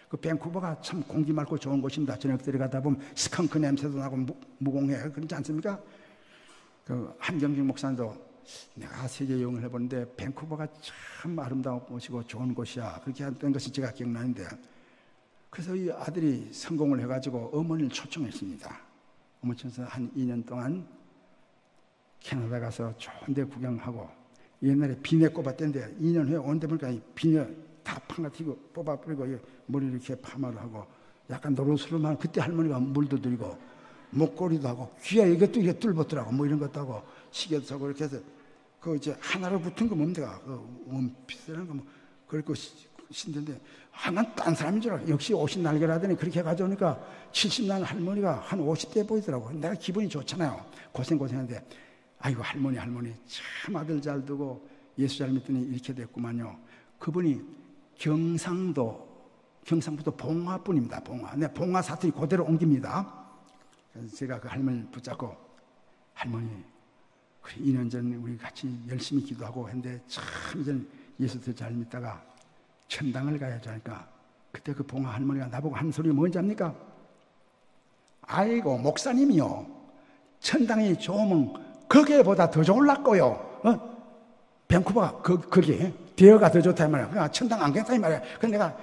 A: 그 밴쿠버가 참 공기 맑고 좋은 곳입니다. 저녁 들어가다 보면 스컹크 냄새도 나고 무공해. 그렇지 않습니까? 그 한경직 목사님도 내가 세계 여행을 해보는데 밴쿠버가 참 아름다운 곳이고 좋은 곳이야. 그렇게 했던 것이 제가 기억나는데 그래서 이 아들이 성공을 해가지고 어머니를 초청했습니다. 어머니께서 한 2년 동안 캐나다 가서 좋은 데 구경하고 옛날에 비내 꼽았던데 2년 후에 온데 보니까 비내 다 판가티고 뽑아버리고 머리를 이렇게 파마를 하고 약간 노릇스름한 그때 할머니가 물도 드리고 목걸이도 하고 귀에 이것도 이게 뚫었더라고 뭐 이런 것도 하고 시계도 사고 이렇게 해서 그 이제 하나로 붙은 거 뭡니까? 그 원피스라는 거 뭐 그리고 신데인데, 난 딴 사람인 줄 알고, 역시 50날개라 하더니 그렇게 가져오니까 70날 할머니가 한 50대 보이더라고. 내가 기분이 좋잖아요. 고생하는데, 아이고, 할머니, 참 아들 잘 두고 예수 잘 믿더니 이렇게 됐구만요. 그분이 경상북도 봉화분입니다. 봉화 사투리 그대로 옮깁니다. 그래서 제가 그 할머니를 붙잡고, 할머니, 2년 전 우리 같이 열심히 기도하고 했는데 참 이젠 예수 더 잘 믿다가 천당을 가야지 하니까, 그때 그 봉화 할머니가 나보고 한 소리 뭔지 압니까? 아이고, 목사님이요, 천당이 좋으면 거기에보다 더 좋을라고요. 밴쿠버가 거기 대여가 더 좋다 이 말이야. 그러니까 천당 안 괜찮다 이 말이야. 그래서 내가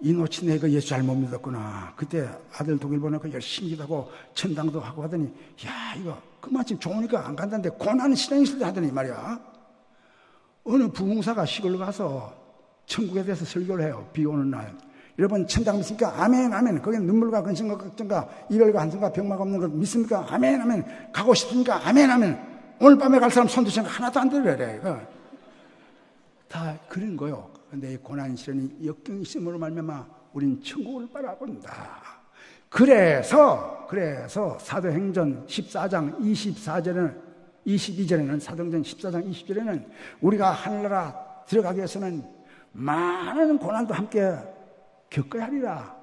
A: 이 놓친 내 그 예수 잘못 믿었구나. 그때 아들 독일 보내고 열심히 기도하고 천당도 하고 하더니, 야, 이거 그마침 좋으니까 안 간다는데 고난 신앙이 있을 때 하더니 말이야. 어느 부흥사가 시골 가서 천국에 대해서 설교를 해요. 비 오는 날. 여러분 천당 믿습니까? 아멘, 아멘. 거기는 눈물과 근심과 걱정과 이별과 한숨과 병마가 없는 것 믿습니까? 아멘, 아멘. 가고 싶습니까? 아멘, 아멘. 오늘 밤에 갈 사람 손 드시는 거 하나도 안 들으래. 다 그런 거요. 근데 이 고난 시련이 역경이 있음으로 말미암아 우린 천국을 바라본다. 그래서 사도행전 14장 22절에는 사도행전 14장 20절에는 우리가 하늘나라 들어가기 위해서는 많은 고난도 함께 겪어야 하리라.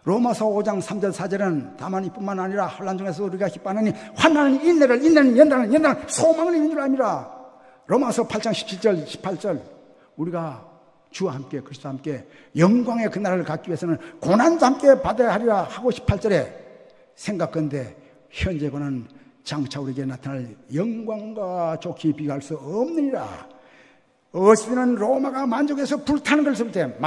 A: 로마서 5장 3절 4절은 다만 이뿐만 아니라 환난 중에서 우리가 기뻐하느니 환난은 인내를, 인내는 연단은 소망을 이루는 줄 압니다. 로마서 8장 17절 18절 우리가 주와 함께 그리스도와 함께 영광의 그날을 갖기 위해서는 고난도 함께 받아야 하리라 하고 18절에 생각건대 현재 고난 장차 우리에게 나타날 영광과 좋게 비교할 수 없느니라. 어스틴은 로마가 만족해서 불타는 것을 볼 때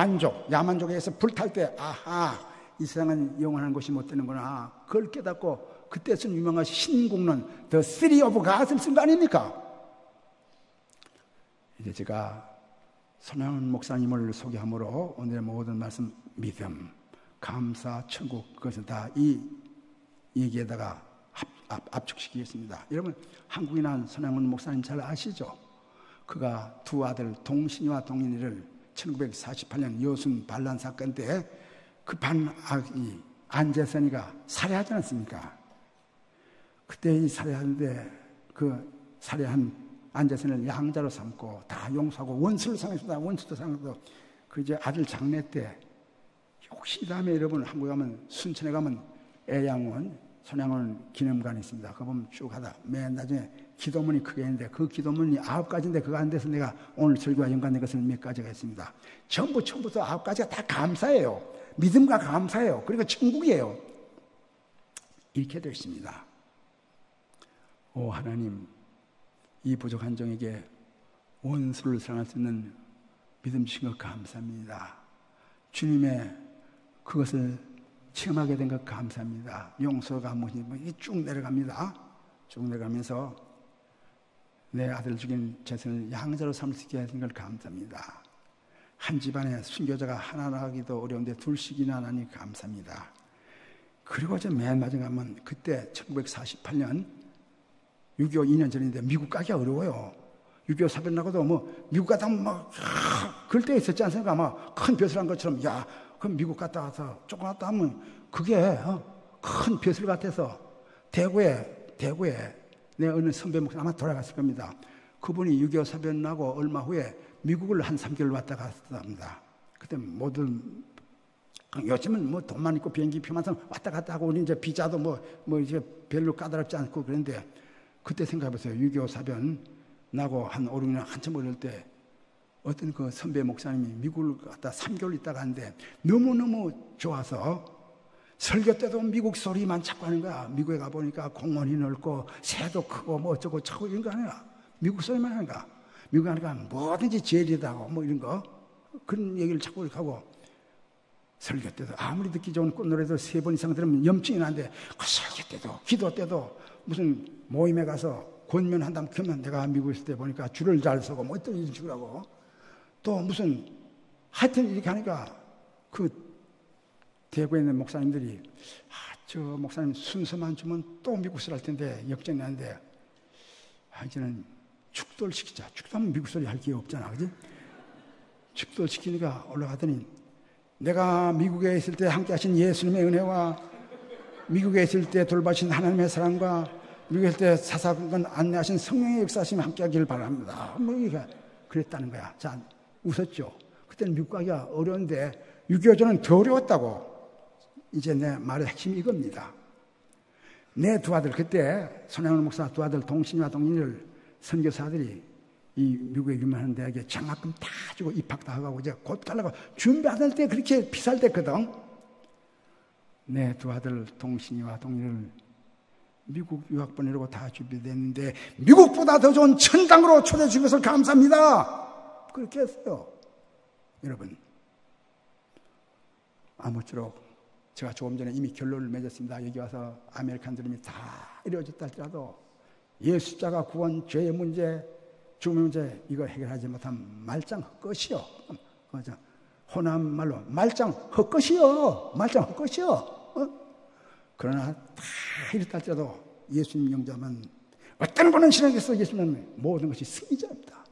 A: 야만족에 의해서 불탈 때 아하, 이 세상은 영원한 것이 못 되는구나. 그걸 깨닫고 그때 쓴 유명한 신국론 The City of God을 쓴 거 아닙니까? 이제 제가 손양원 목사님을 소개함으로 오늘의 모든 말씀, 믿음, 감사, 천국, 그것을 다 이 얘기에다가 압축시키겠습니다. 여러분, 한국에 난 손양원 목사님 잘 아시죠? 그가 두 아들 동신이와 동인이를 1948년 여순 반란 사건 때 그 반악이 안재선이가 살해하지 않았습니까? 그때 이 살해하는데 그 살해한 안재선을 양자로 삼고 다 용서하고 원수를 상했습니다. 원수도 상하고 그 이제 아들 장례 때 혹시 다음에 여러분 한국에 가면 순천에 가면 애양원, 손양원 기념관이 있습니다. 그거 보면 쭉 하다 맨 나중에 기도문이 크게 있는데 그 기도문이 9가지인데 그거 안 돼서 내가 오늘 설교와 연관된 것은 몇 가지가 있습니다. 전부 처음부터 9가지가 다 감사예요. 믿음과 감사예요. 그리고 천국이에요. 이렇게 되어 있습니다. 오 하나님, 이 부족한 종에게 원수를 사랑할 수 있는 믿음 주신 것 감사합니다. 주님의 그것을 체험하게 된 것 감사합니다. 용서가 무엇인지 쭉 내려갑니다. 쭉 내려가면서 내 아들 죽인 재산을 양자로 삼을 수 있게 하신 걸 감사합니다. 한 집안에 순교자가 하나 나가기도 어려운데 둘씩이나 나니 감사합니다. 그리고 이제 맨 마지막에 가면 그때 1948년 6.25 2년 전인데 미국 가기가 어려워요. 6.25 사변 나고도 뭐 미국 갔다 막 그럴 때 있었지 않습니까? 막 큰 벼슬 한 것처럼 야, 그럼 미국 갔다 와서 조금 갔다 하면 그게 큰 벼슬 같아서 대구에 내 어느 선배 목사 아마 돌아갔을 겁니다. 그분이 6.25 사변 나고 얼마 후에 미국을 한 3개월 왔다 갔답니다. 그때 모든 요즘은 뭐 돈만 있고 비행기 표만 사면 왔다 갔다 하고 우리 이제 비자도 뭐 이제 별로 까다롭지 않고 그런데 그때 생각해보세요. 6.25 사변 나고 한 5, 6년 한참 어릴 때 어떤 그 선배 목사님이 미국을 갔다 3개월 있다가 하는데 너무너무 좋아서 설교 때도 미국 소리만 자꾸 하는 거야. 미국에 가보니까 공원이 넓고 새도 크고 뭐 어쩌고 저쩌고 이런 거 아니야. 미국 소리만 하는 거야. 미국 가니까 뭐든지 제일이다고 뭐 이런 거 그런 얘기를 자꾸 이렇게 하고 설교 때도 아무리 듣기 좋은 꽃노래도 3번 이상 들으면 염증이 나는데 그 설교 때도 기도 때도 무슨 모임에 가서 권면한다면 그러면 내가 미국에 있을 때 보니까 줄을 잘 서고 뭐 어떤 이런 식으로 하고 또 무슨 하여튼 이렇게 하니까 그 대구에 있는 목사님들이 저 목사님 순서만 주면 또 미국설 할 텐데 역전이 나는데 이제는 축도를 시키자. 축도하면 미국 소리 할 게 없잖아. 그지? 축도를 시키니까 올라가더니 내가 미국에 있을 때 함께 하신 예수님의 은혜와 미국에 있을 때 돌봐신 하나님의 사랑과 미국에 있을 때 사사건 안내하신 성령의 역사심이 함께 하기를 바랍니다. 뭐 이게 그랬다는 거야. 자, 웃었죠. 그때는 미국 가기가 어려운데 6.25 전은 더 어려웠다고. 이제 내 말의 핵심이 이겁니다. 내 두 아들, 그때 손양원 목사 두 아들 동신이와 동인을 선교사들이 이 미국의 유명한 대학에 장학금 다 주고 입학 다 하고 이제 곧 가려고 준비하던 때 그렇게 비쌀댔거든. 내 두 아들 동신이와 동인을 미국 유학 보내려고 다 준비됐는데 미국보다 더 좋은 천당으로 초대해 주신 것을 감사합니다. 그렇게 했어요. 여러분, 아무쪼록 제가 조금 전에 이미 결론을 맺었습니다. 여기 와서 아메리칸 드림이 다 이루어졌다 할지라도 예수자가 구원, 죄의 문제, 죽음의 문제 이걸 해결하지 못한 말짱 헛것이요. 호남 말로 말짱 헛것이요. 말짱 헛것이요. 그러나 다 이렇다 할지라도 예수님 영접하면 어떤 분은 신앙에서 예수님은 모든 것이 승리자입니다.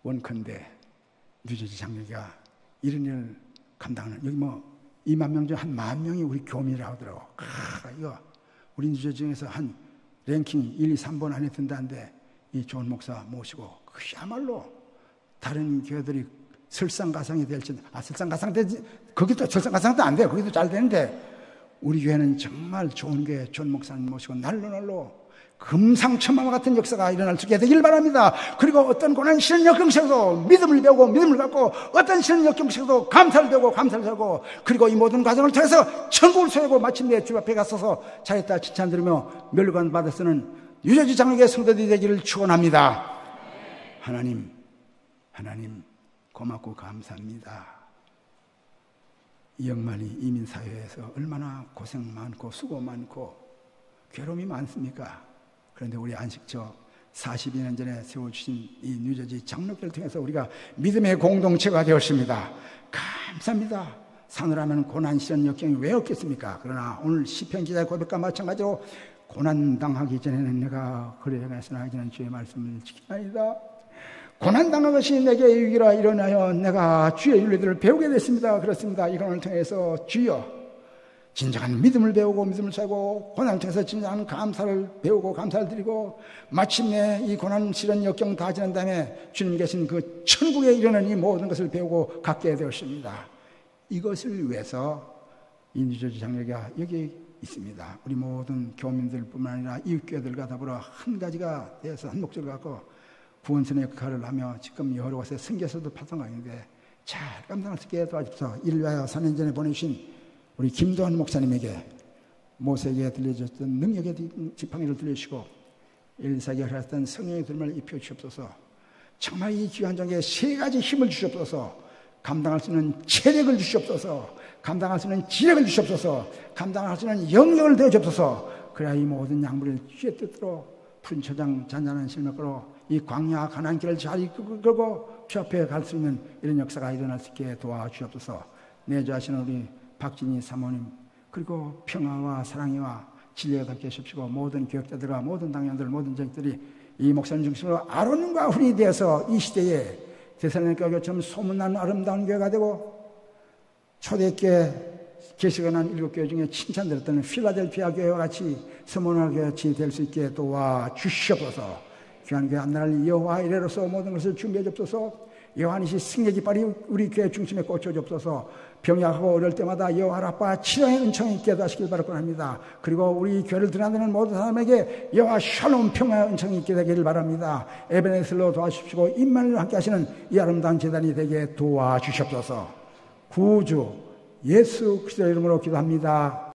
A: 원컨대 뉴저지 장로교가 이런 일을 감당하는, 여기 뭐 2만 명 중 한 10,000명이 우리 교민이라고 하더라고. 이거 우리 뉴저지 중에서 한 랭킹 1, 2, 3번 안에 든다는데 이 좋은 목사 모시고 그야말로 다른 교회들이 설상가상이 될지, 설상가상 되지, 거기도 설상가상도 안 돼. 거기도 잘 되는데 우리 교회는 정말 좋은 교회, 좋은 목사님 모시고 날로 금상첨화와 같은 역사가 일어날 수 있게 되길 바랍니다. 그리고 어떤 고난 시련 역경 속에서도 믿음을 배우고 믿음을 갖고, 어떤 시련 역경 속에서도 감사를 배우고 감사를 하고, 그리고 이 모든 과정을 통해서 천국을 소유하고 마침내 주 앞에 가서서 잘했다 칭찬 들으며 멸관 받아 쓰는 뉴저지 장로교회 성도들이 되기를 축원합니다. 하나님 고맙고 감사합니다. 이 영만이 이민사회에서 얼마나 고생 많고 수고 많고 괴로움이 많습니까? 그런데 우리 안식처 42년 전에 세워주신 이 뉴저지 장로교를 통해서 우리가 믿음의 공동체가 되었습니다. 감사합니다. 사느라면 고난 시련 역경이 왜 없겠습니까? 그러나 오늘 시편 기자의 고백과 마찬가지로 고난당하기 전에는 내가 그래야겠으나 하기 전에 주의 말씀을 지키나이다. 고난당한 것이 내게 유익이라 일어나여 내가 주의 윤리들을 배우게 됐습니다. 그렇습니다. 이 고난을 통해서 주여, 진정한 믿음을 배우고 믿음을 살고 고난을 통해서 진정한 감사를 배우고 감사를 드리고 마침내 이 고난 시련 역경 다 지난 다음에 주님 계신 그 천국에 이르는 이 모든 것을 배우고 갖게 되었습니다. 이것을 위해서 이 뉴저지 장로교가 여기 있습니다. 우리 모든 교민들뿐만 아니라 이웃교회들과 더불어 한 가지가 되어서 한 목적을 갖고 구원선의 역할을 하며 지금 여러 곳에 선교사도 파송하는데 잘 감당할 수 있게 도와주십시오. 이를 위하여 4년 전에 보내주신 우리 김도환 목사님에게 모세에게 들려줬던 능력의 지팡이를 들려주시고 엘리사에게 흘렀던 성령의 들음을 입혀주시옵소서. 정말 이 귀한 장에 3가지 힘을 주시옵소서. 감당할 수 있는 체력을 주시옵소서. 감당할 수 있는 지력을 주시옵소서. 감당할 수 있는 영역을 되어주옵소서. 그래야 이 모든 양물을 주의 뜻대로 푸른 초장 잔잔한 실력으로 이 광야 가나안 길을 잘 이끌고 주 앞에 갈 수 있는 이런 역사가 일어날 수 있게 도와주옵소서. 내주하시는 우리 박진희 사모님, 그리고 평화와 사랑이와 진리가 닿게 해주시고 모든 교역자들과 모든 당연들 모든 정들이 이 목사님 중심으로 아론과 훈이 되어서 이 시대에 데살로니가 교회처럼 소문난 아름다운 교회가 되고 초대교회 계시가 난 7교회 중에 칭찬드렸던 필라델피아 교회와 같이 서문화 교회 같이 될 수 있게 도와주시옵소서. 귀한 교회 안날 여호와 이래로서 모든 것을 준비해 주옵소서. 여호와니시 승리의 깃발이 우리 교회 중심에 꽂혀 주옵소서. 병약하고 어려울 때마다 여호와 아빠 치료의 은총이 있게 하시길 바라곤 합니다. 그리고 우리 교회를 드나드는 모든 사람에게 여호와 샬롬 평화의 은총이 있게 되기를 바랍니다. 에베네셀로 도와주십시오. 임마누엘과 함께 하시는 이 아름다운 제단이 되게 도와주시옵소서. 구주 예수 그리스도의 이름으로 기도합니다.